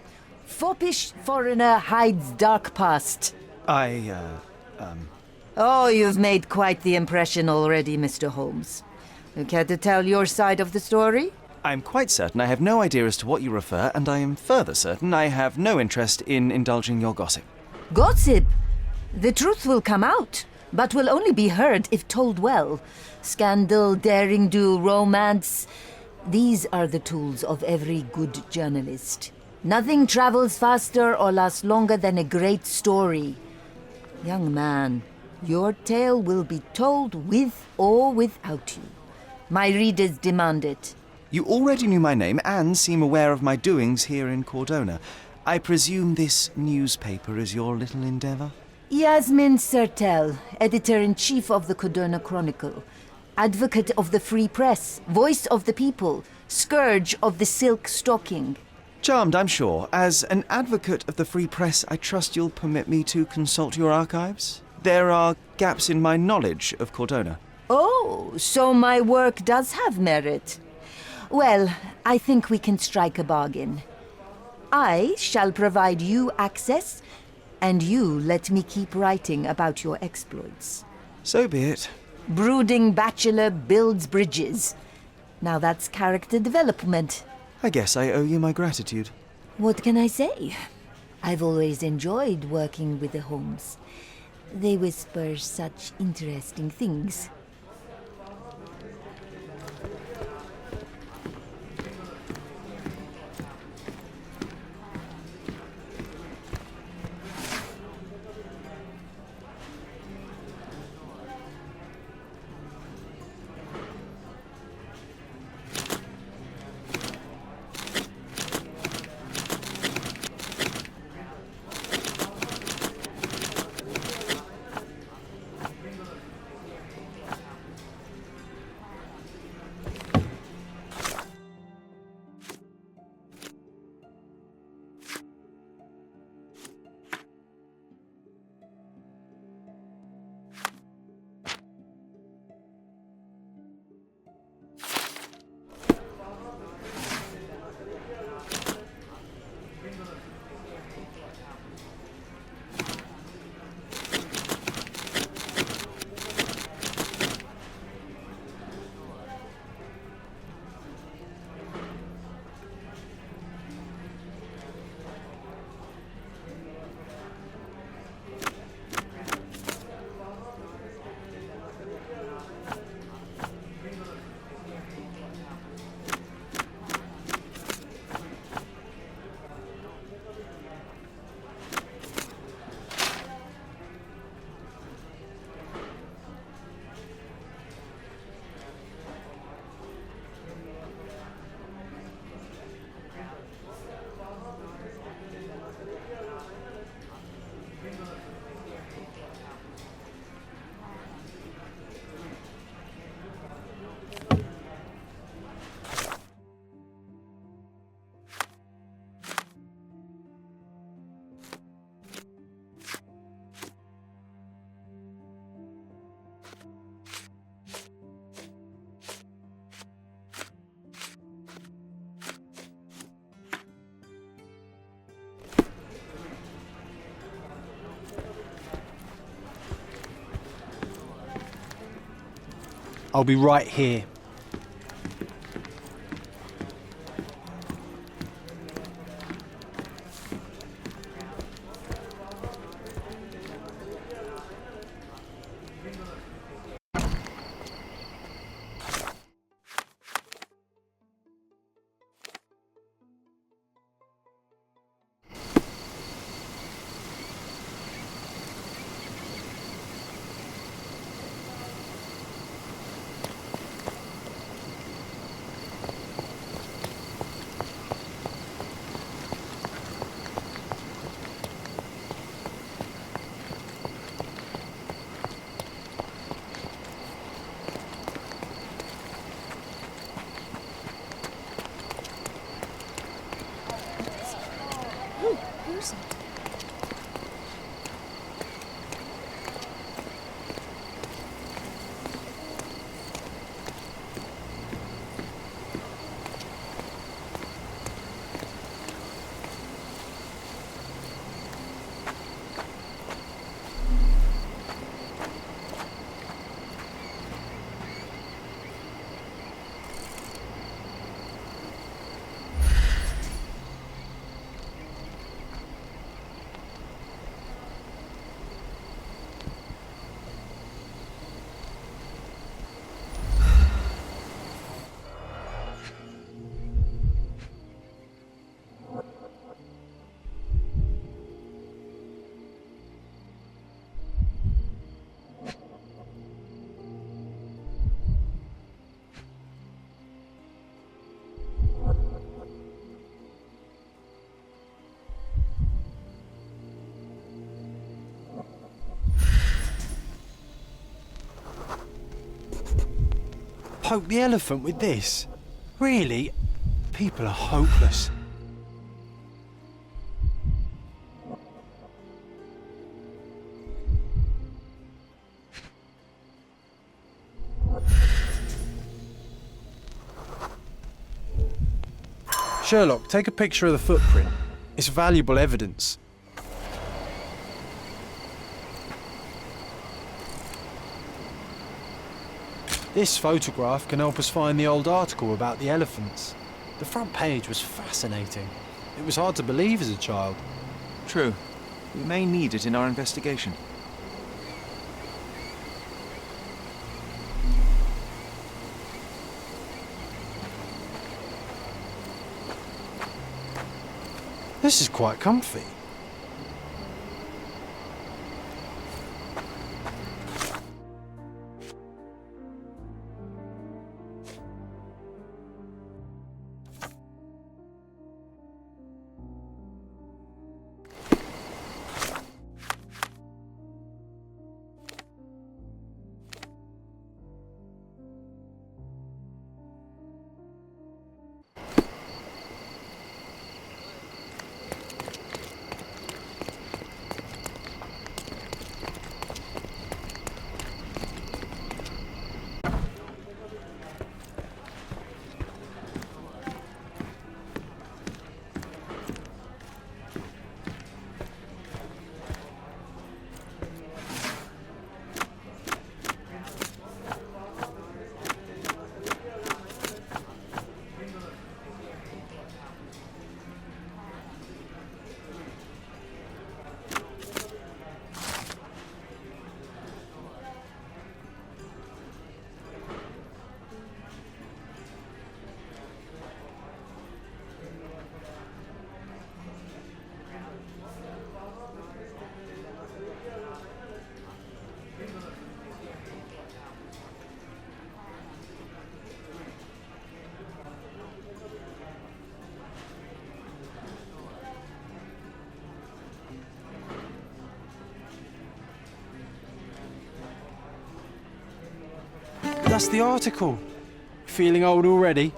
Foppish foreigner hides dark past. Oh, you've made quite the impression already, Mr. Holmes. You care to tell your side of the story?
I'm quite certain I have no idea as to what you refer, and I am further certain I have no interest in indulging your gossip.
Gossip? The truth will come out, but will only be heard if told well. Scandal, daring-do, romance. These are the tools of every good journalist. Nothing travels faster or lasts longer than a great story. Young man, your tale will be told with or without you. My readers demand it.
You already knew my name and seem aware of my doings here in Cordona. I presume this newspaper is your little endeavour?
Yasmin Sertel, editor-in-chief of the Cordona Chronicle, advocate of the free press, voice of the people, scourge of the silk stocking.
Charmed, I'm sure. As an advocate of the free press, I trust you'll permit me to consult your archives? There are gaps in my knowledge of Cordona.
Oh, so my work does have merit. Well, I think we can strike a bargain. I shall provide you access, and you let me keep writing about your exploits.
So be it.
Brooding bachelor builds bridges. Now that's character development.
I guess I owe you my gratitude.
What can I say? I've always enjoyed working with the Holmes. They whisper such interesting things.
I'll be right here.
Who's it?
Poke the elephant with this? Really? People are hopeless. Sherlock, take a picture of the footprint. It's valuable evidence. This photograph can help us find the old article about the elephants. The front page was fascinating. It was hard to believe as a child.
True. We may need it in our investigation.
This is quite comfy. That's the article. Feeling old already?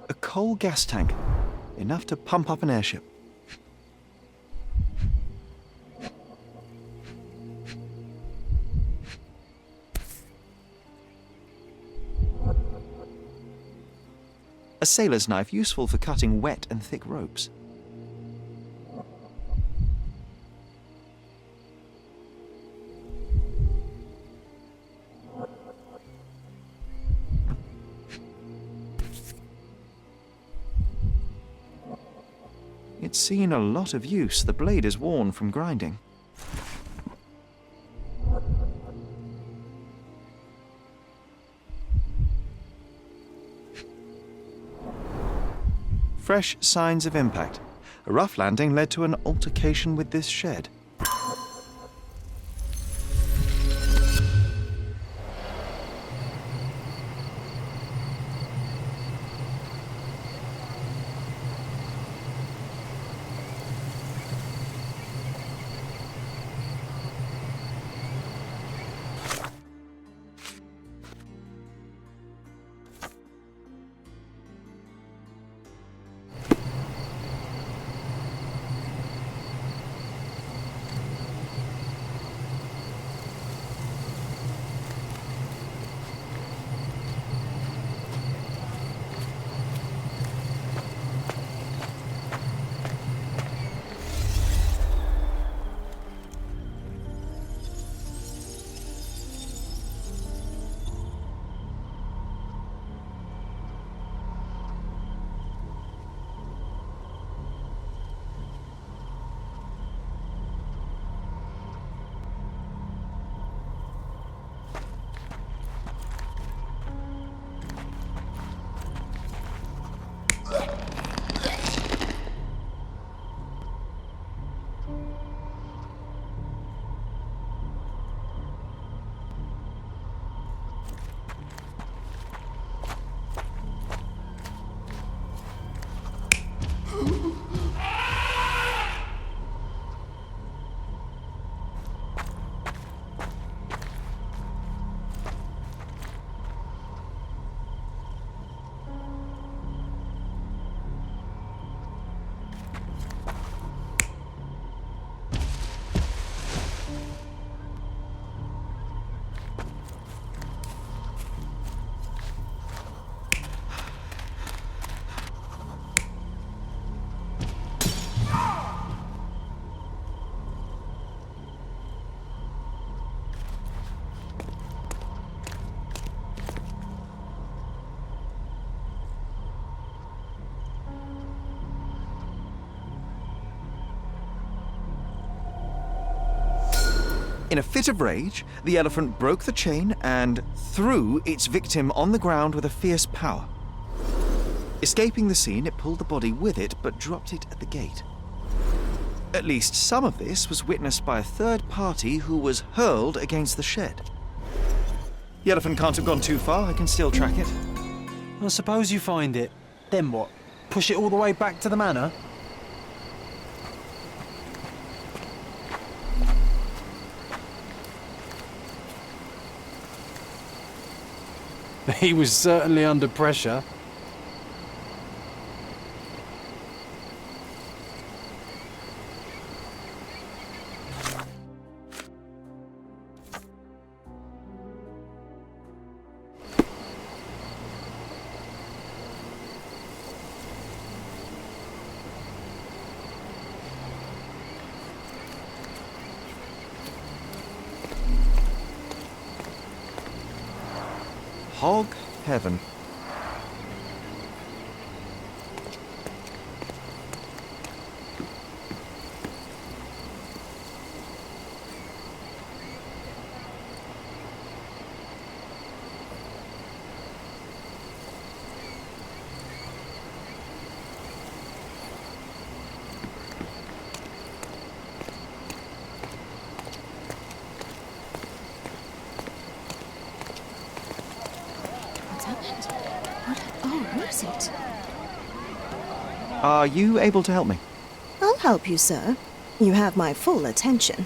A coal gas tank. Enough to pump up an airship. A sailor's knife useful for cutting wet and thick ropes. It's seen a lot of use. The blade is worn from grinding. Fresh signs of impact. A rough landing led to an altercation with this shed. In a fit of rage, the elephant broke the chain and threw its victim on the ground with a fierce power. Escaping the scene, it pulled the body with it, but dropped it at the gate. At least some of this was witnessed by a third party who was hurled against the shed. The elephant can't have gone too far. I can still track it.
Well, suppose you find it. Then what? Push it all the way back to the manor? He was certainly under pressure.
Hog heaven.
It.
Are you able to help me?
I'll help you, sir. You have my full attention.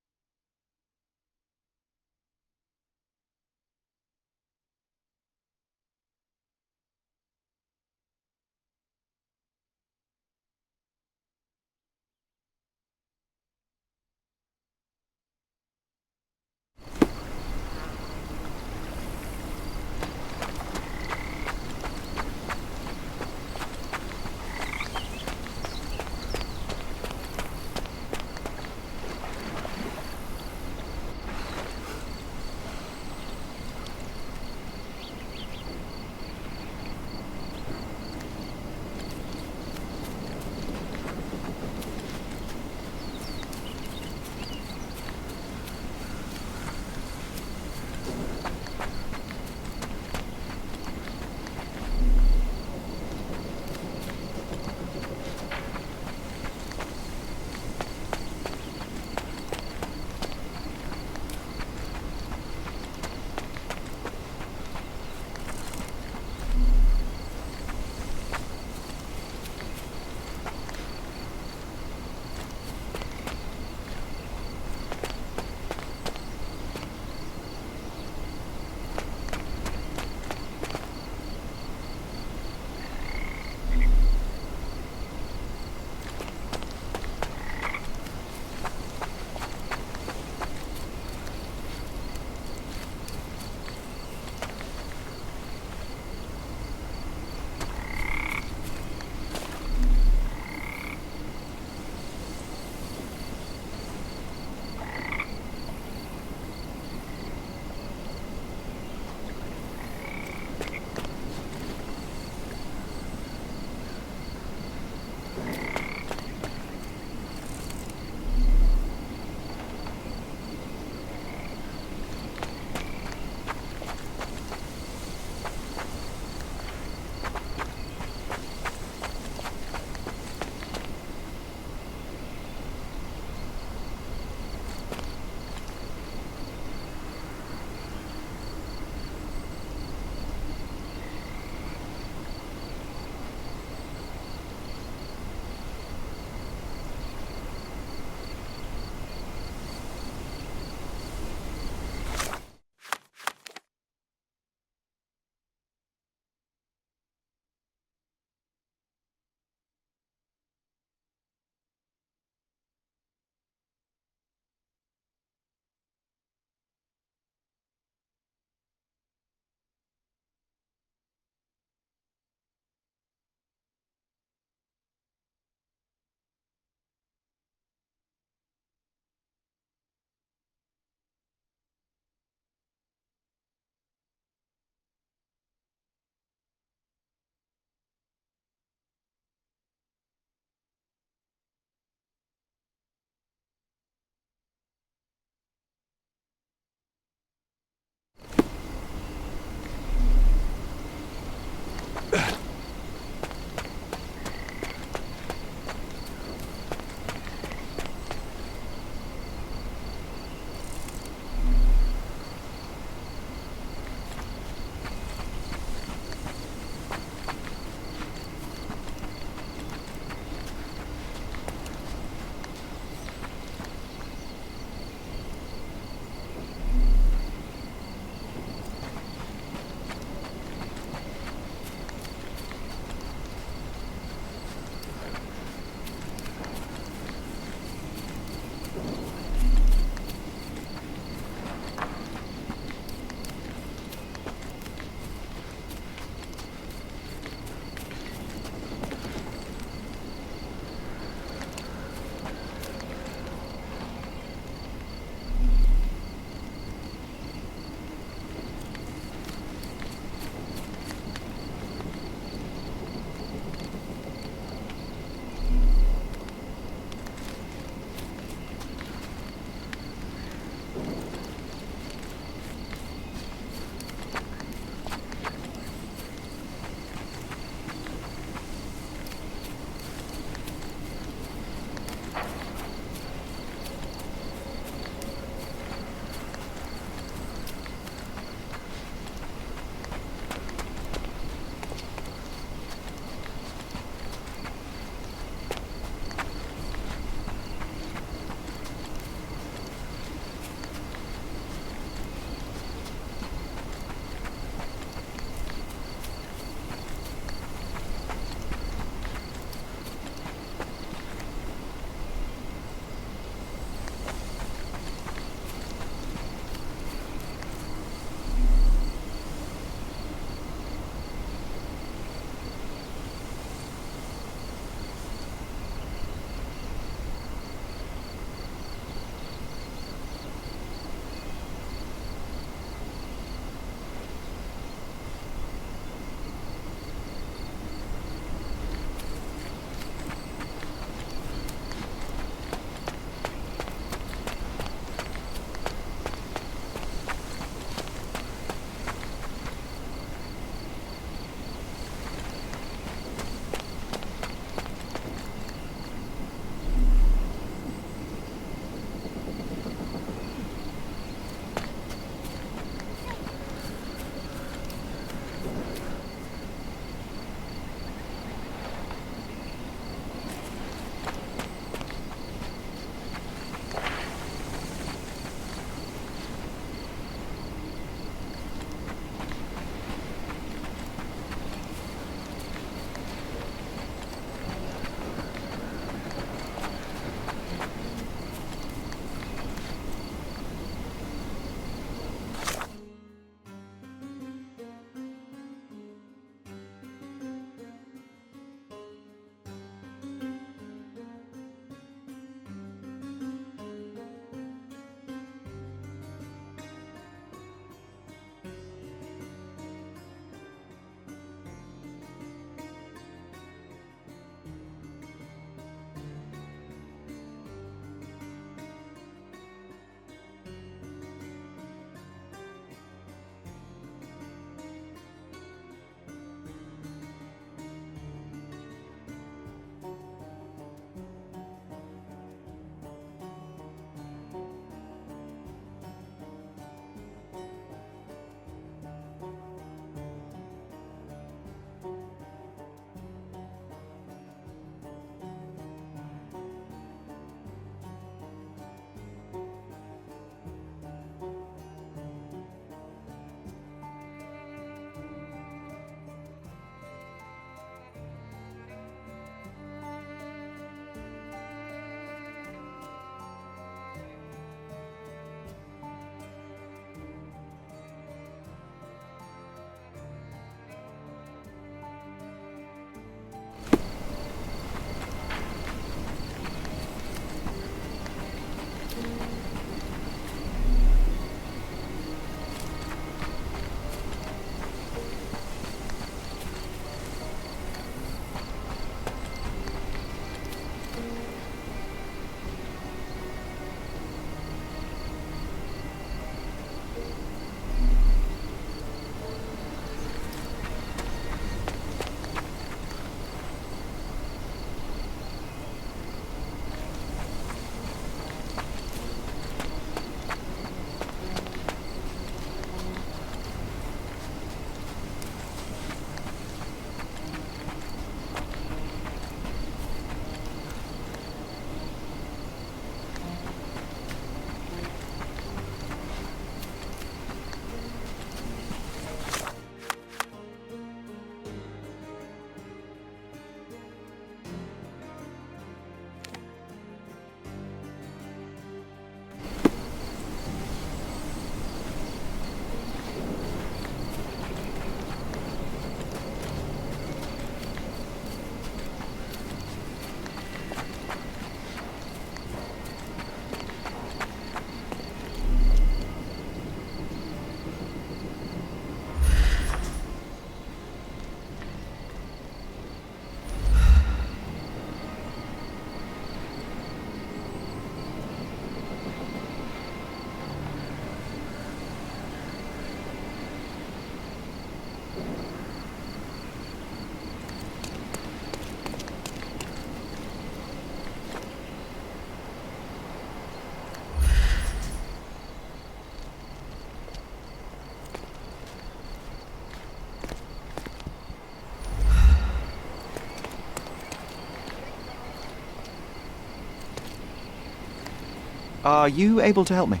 Are you able to help me?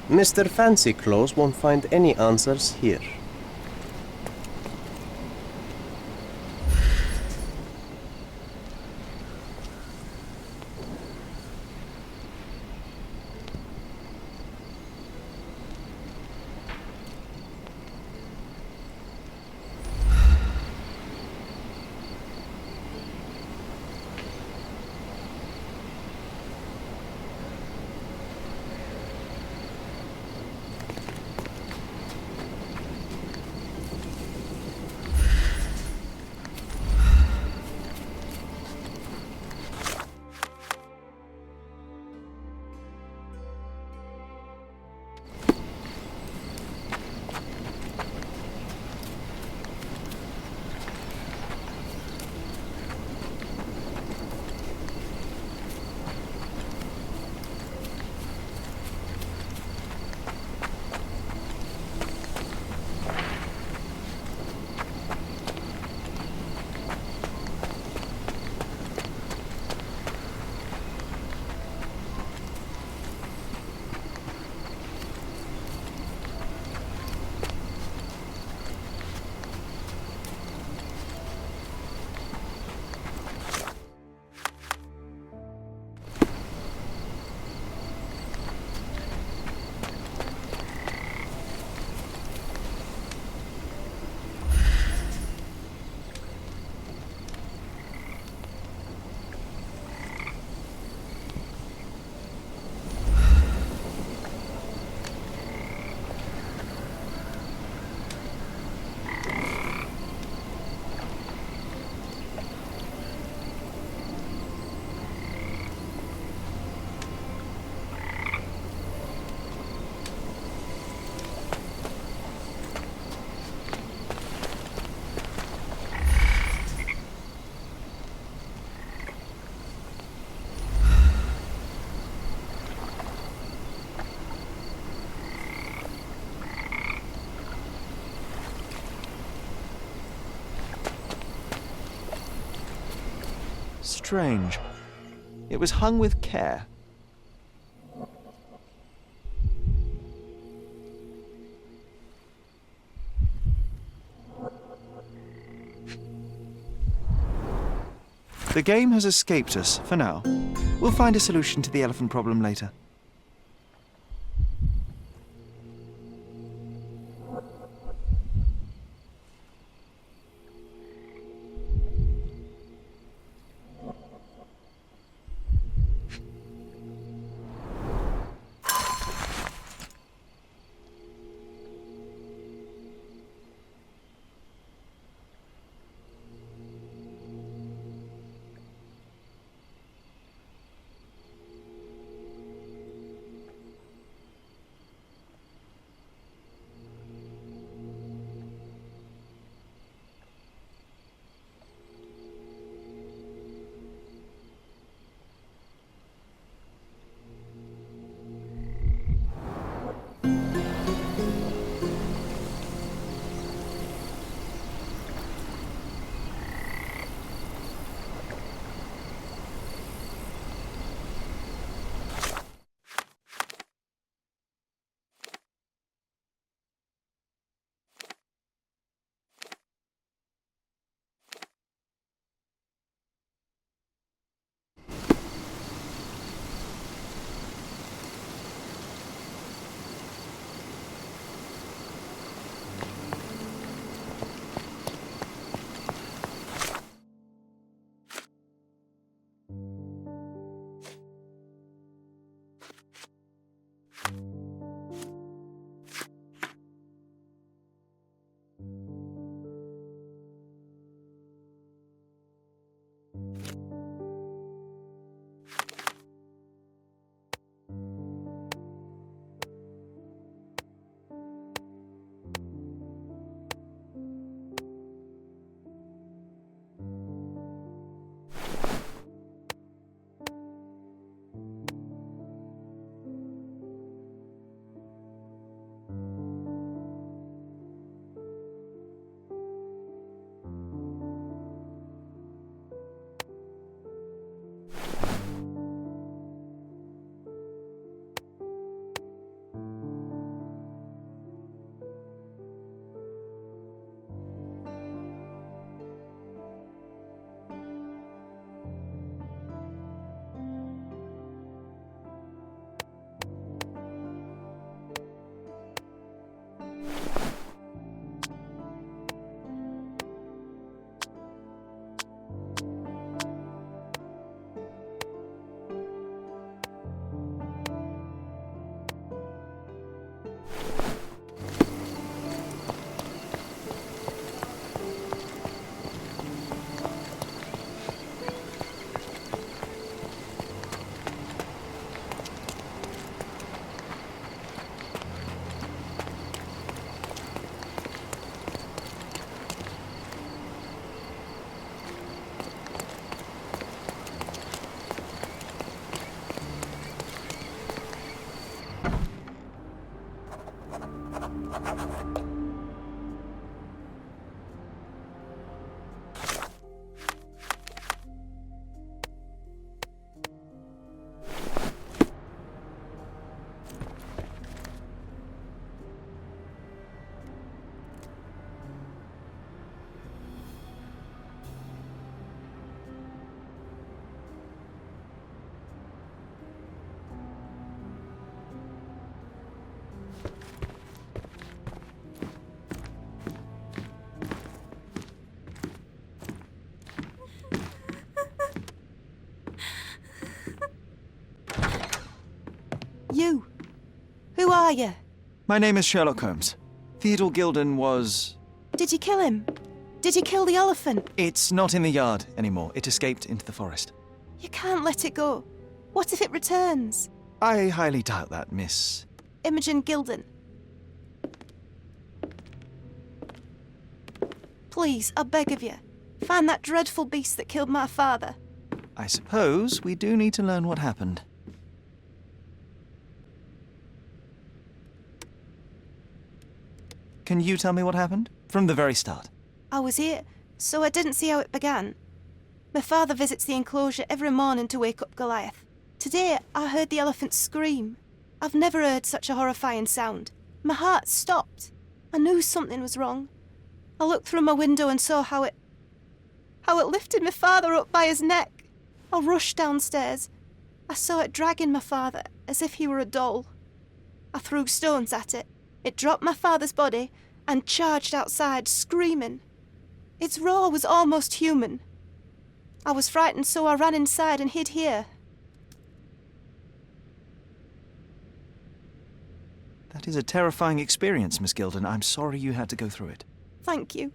Mr. Fancy Clothes won't find any answers here.
Strange. It was hung with care. The game has escaped us for now. We'll find a solution to the elephant problem later.
are you?
My name is Sherlock Holmes. Theodore Gilden was...
Did you kill him? Did you kill the elephant?
It's not in the yard anymore. It escaped into the forest.
You can't let it go. What if it returns?
I highly doubt that, Miss...
Imogen Gilden. Please, I beg of you, find that dreadful beast that killed my father.
I suppose we do need to learn what happened. Can you tell me what happened? From the very start.
I was here, so I didn't see how it began. My father visits the enclosure every morning to wake up Goliath. Today, I heard the elephant scream. I've never heard such a horrifying sound. My heart stopped. I knew something was wrong. I looked through my window and saw how it lifted my father up by his neck. I rushed downstairs. I saw it dragging my father as if he were a doll. I threw stones at it. It dropped my father's body and charged outside, screaming. Its roar was almost human. I was frightened, so I ran inside and hid here.
That is a terrifying experience, Miss Gilden. I'm sorry you had to go through it.
Thank you.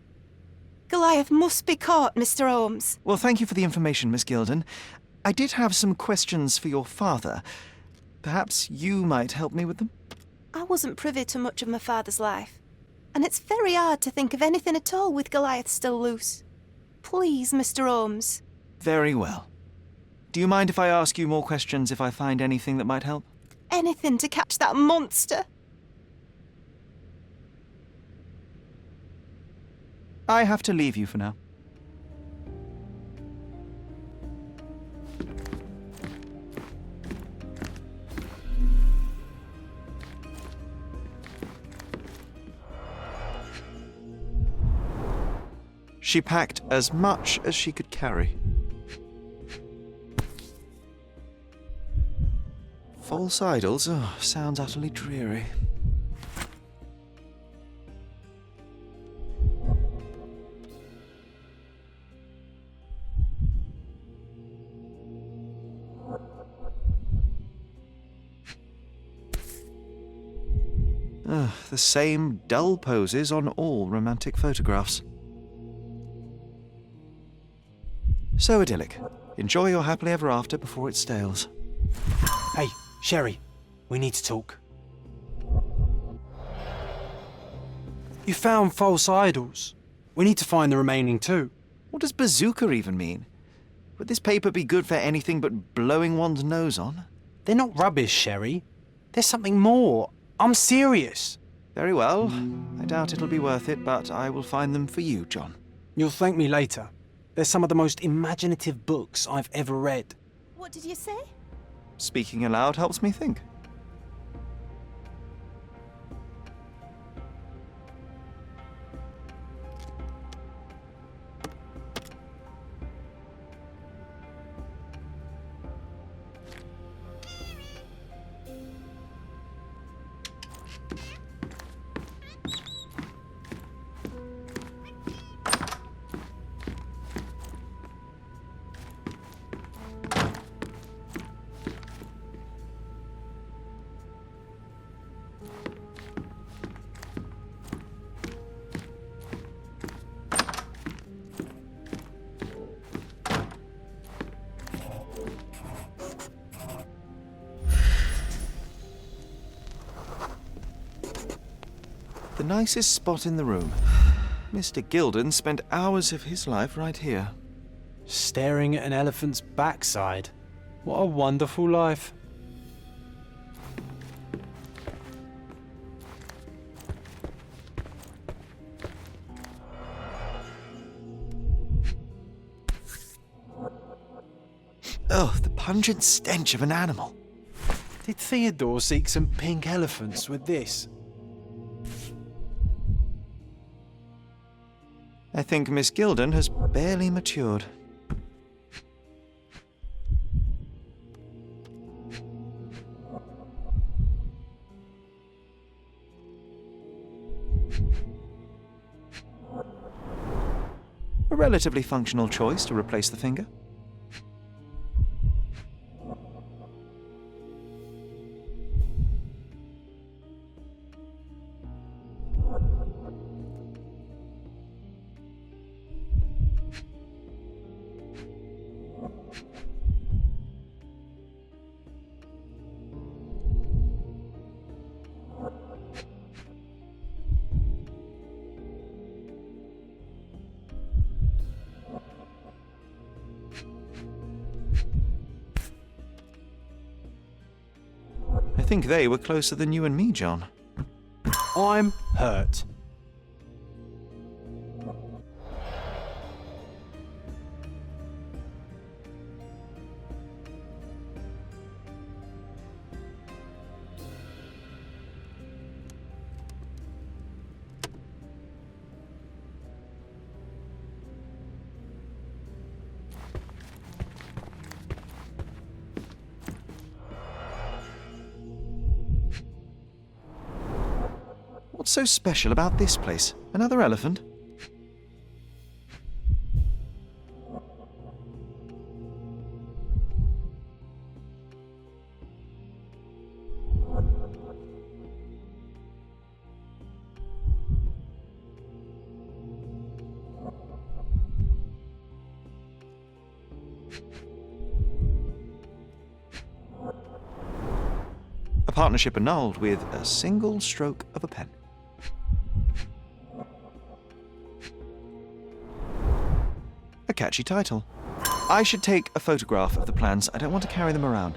Goliath must be caught, Mr. Holmes.
Well, thank you for the information, Miss Gilden. I did have some questions for your father. Perhaps you might help me with them?
I wasn't privy to much of my father's life, and it's very hard to think of anything at all with Goliath still loose. Please, Mr. Holmes.
Very well. Do you mind if I ask you more questions if I find anything that might help?
Anything to catch that monster.
I have to leave you for now. She packed as much as she could carry. False idols? Oh, sounds utterly dreary. The same dull poses on all romantic photographs. So idyllic. Enjoy your happily ever after before it stales.
Hey, Sherry, we need to talk. You found false idols. We need to find the remaining two.
What does bazooka even mean? Would this paper be good for anything but blowing one's nose on?
They're not rubbish, Sherry. There's something more. I'm serious.
Very well. I doubt it'll be worth it, but I will find them for you, John.
You'll thank me later. They're some of the most imaginative books I've ever read.
What did you say?
Speaking aloud helps me think. The nicest spot in the room. Mr. Gilden spent hours of his life right here.
Staring at an elephant's backside. What a wonderful life.
Oh, the pungent stench of an animal.
Did Theodore seek some pink elephants with this?
I think Miss Gilden has barely matured. A relatively functional choice to replace the finger. think they were closer than you and me, John.
I'm hurt.
What's so special about this place? Another elephant? A partnership annulled with a single stroke of a pen. A catchy title. I should take a photograph of the plans. I don't want to carry them around.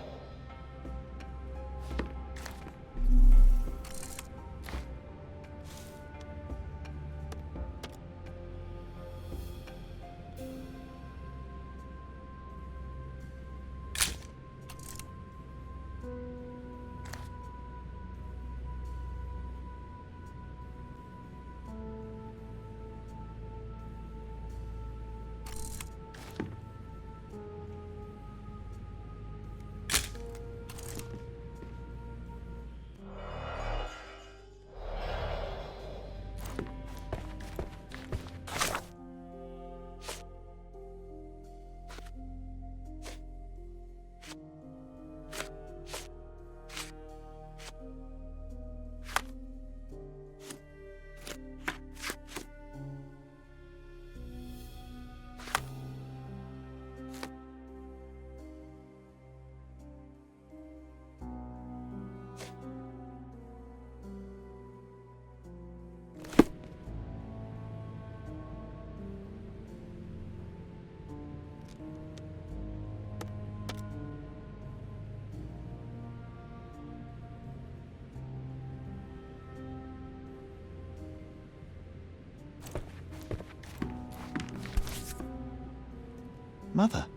Mother.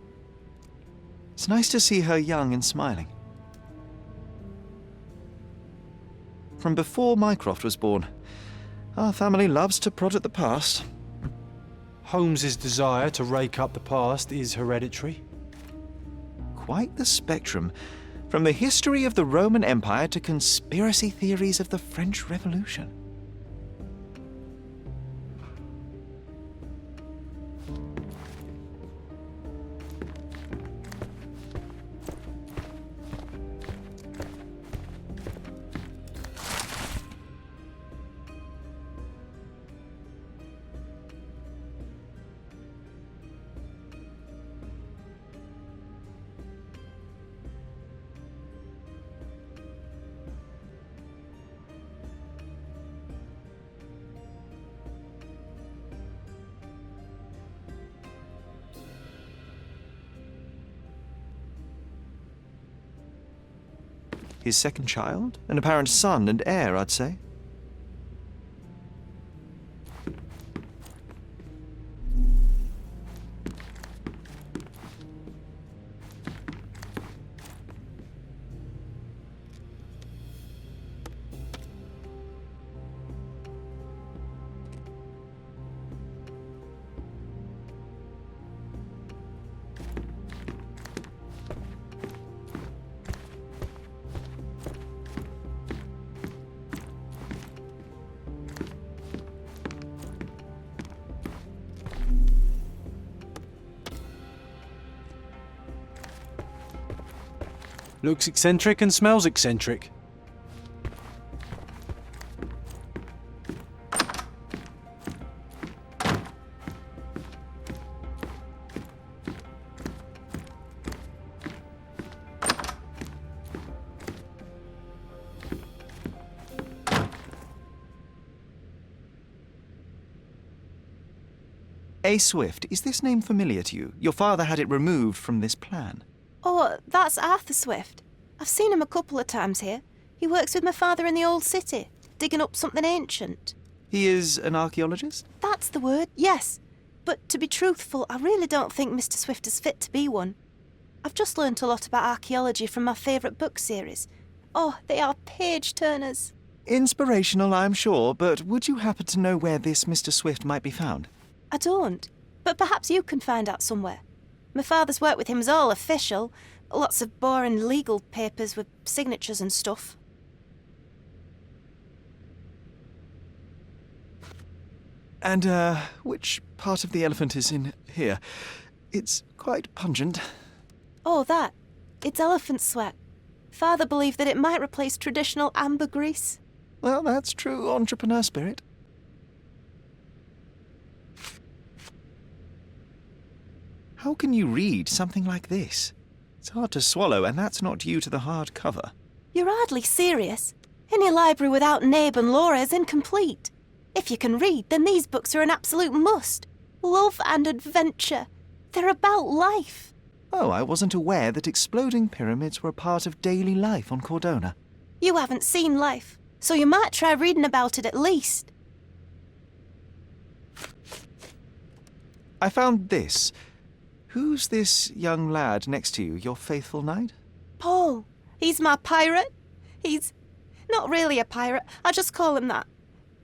It's nice to see her young and smiling. From before Mycroft was born, our family loves to prod at the past.
Holmes's desire to rake up the past is hereditary.
Quite the spectrum, from the history of the Roman Empire to conspiracy theories of the French Revolution. His second child? An apparent son and heir, I'd say.
Looks eccentric and smells eccentric.
A. Swift, is this name familiar to you? Your father had it removed from this plan.
Oh, that's Arthur Swift. I've seen him a couple of times here. He works with my father in the old city, digging up something ancient.
He is an archaeologist?
That's the word, yes. But to be truthful, I really don't think Mr. Swift is fit to be one. I've just learnt a lot about archaeology from my favourite book series. Oh, they are page-turners.
Inspirational, I'm sure, but would you happen to know where this Mr. Swift might be found?
I don't, but perhaps you can find out somewhere. My father's work with him is all official. Lots of boring legal papers with signatures and stuff.
And, which part of the elephant is in here? It's quite pungent.
Oh, that. It's elephant sweat. Father believed that it might replace traditional ambergris.
Well, that's true entrepreneur spirit. How can you read something like this? It's hard to swallow, and that's not due to the hard cover.
You're hardly serious. Any library without Nabe and Laura is incomplete. If you can read, then these books are an absolute must. Love and adventure. They're about life.
Oh, I wasn't aware that exploding pyramids were a part of daily life on Cordona.
You haven't seen life, so you might try reading about it at least.
I found this. Who's this young lad next to you, your faithful knight?
Paul. He's my pirate. He's not really a pirate. I just call him that.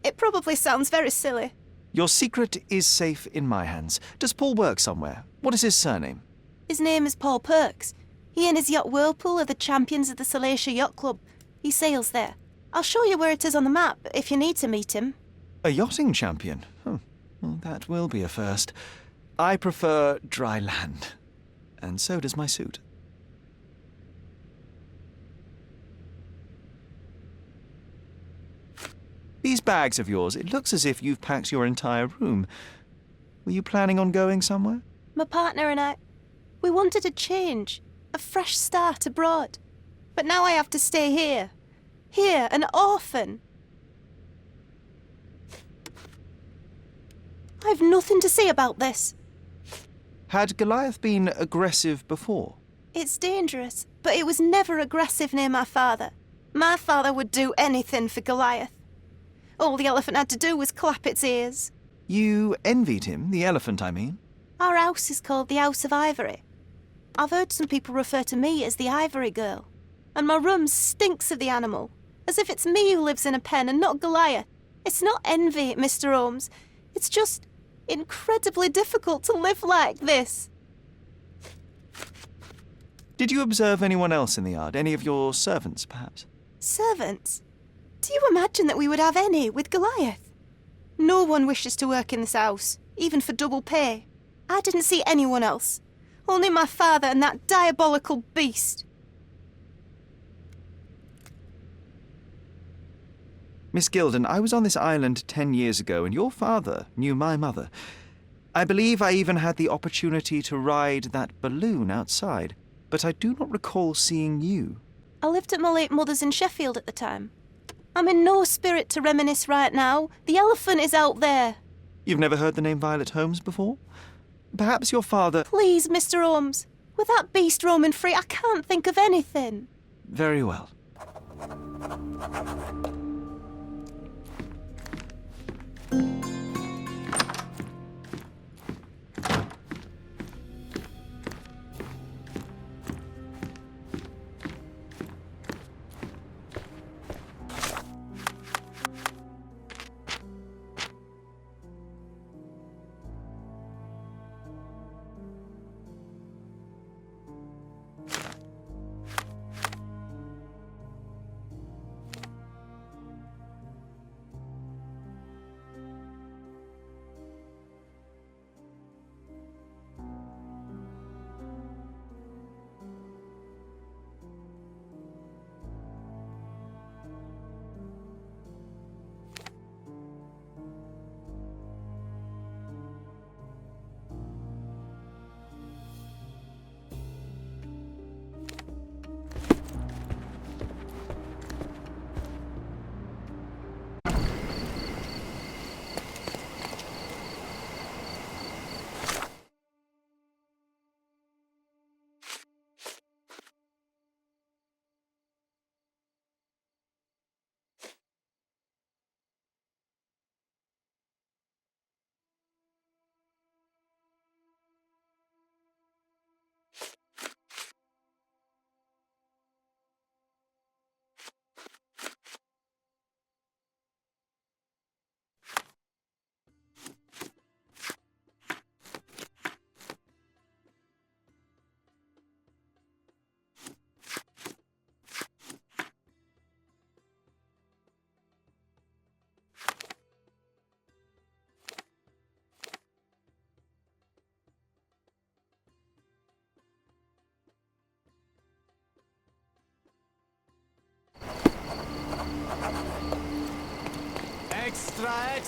It probably sounds very silly.
Your secret is safe in my hands. Does Paul work somewhere? What is his surname?
His name is Paul Perks. He and his yacht Whirlpool are the champions of the Salacia Yacht Club. He sails there. I'll show you where it is on the map if you need to meet him.
A yachting champion? Well, that will be a first. I prefer dry land. And so does my suit. These bags of yours, it looks as if you've packed your entire room. Were you planning on going somewhere?
My partner and I, we wanted a change, a fresh start abroad. But now I have to stay here. Here, an orphan. I've nothing to say about this.
Had Goliath been aggressive before?
It's dangerous, but it was never aggressive near my father. My father would do anything for Goliath. All the elephant had to do was clap its ears.
You envied him, the elephant, I mean?
Our house is called the House of Ivory. I've heard some people refer to me as the Ivory Girl. And my room stinks of the animal, as if it's me who lives in a pen and not Goliath. It's not envy, Mr. Holmes. It's just incredibly difficult to live like this.
Did you observe anyone else in the yard? Any of your servants, perhaps?
Servants? Do you imagine that we would have any with Goliath? No one wishes to work in this house, even for double pay. I didn't see anyone else. Only my father and that diabolical beast.
Miss Gilden, I was on this island 10 years ago, and your father knew my mother. I believe I even had the opportunity to ride that balloon outside, but I do not recall seeing you.
I lived at my late mother's in Sheffield at the time. I'm in no spirit to reminisce right now. The elephant is out there.
You've never heard the name Violet Holmes before? Perhaps your father...
Please, Mr. Holmes. With that beast roaming free, I can't think of anything.
Very well.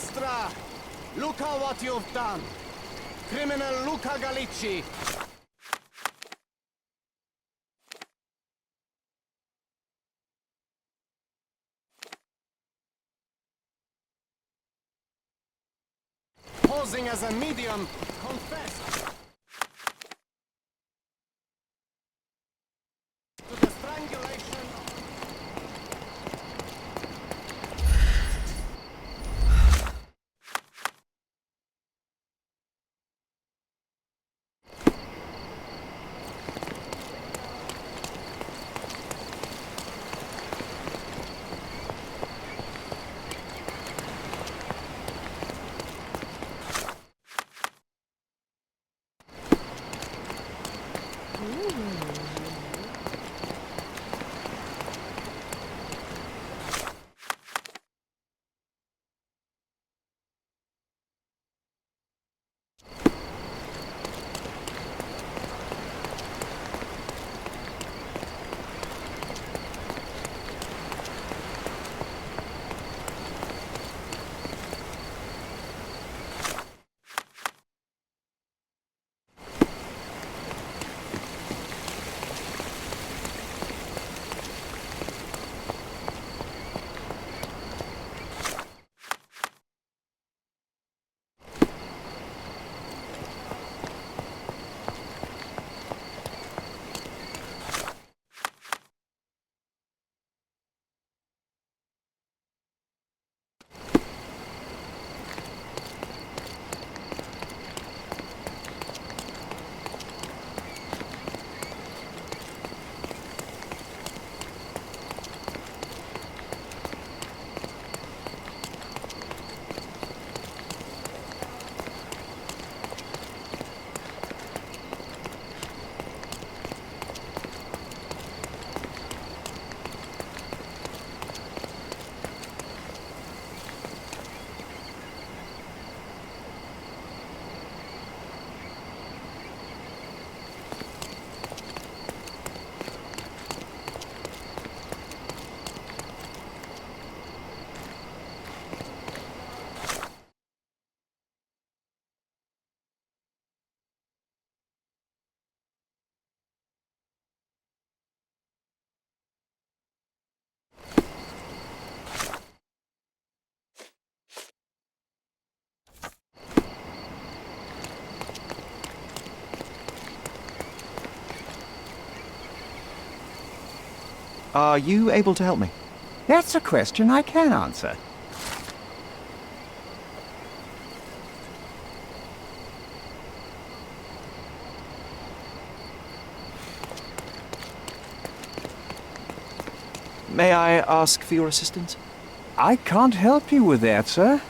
Extra! Look at what you've done! Criminal Luca Gallicci! Posing as a medium, confessed to the strangulation.
Are you able to help me?
That's a question I can answer.
May I ask for your assistance?
I can't help you with that, sir.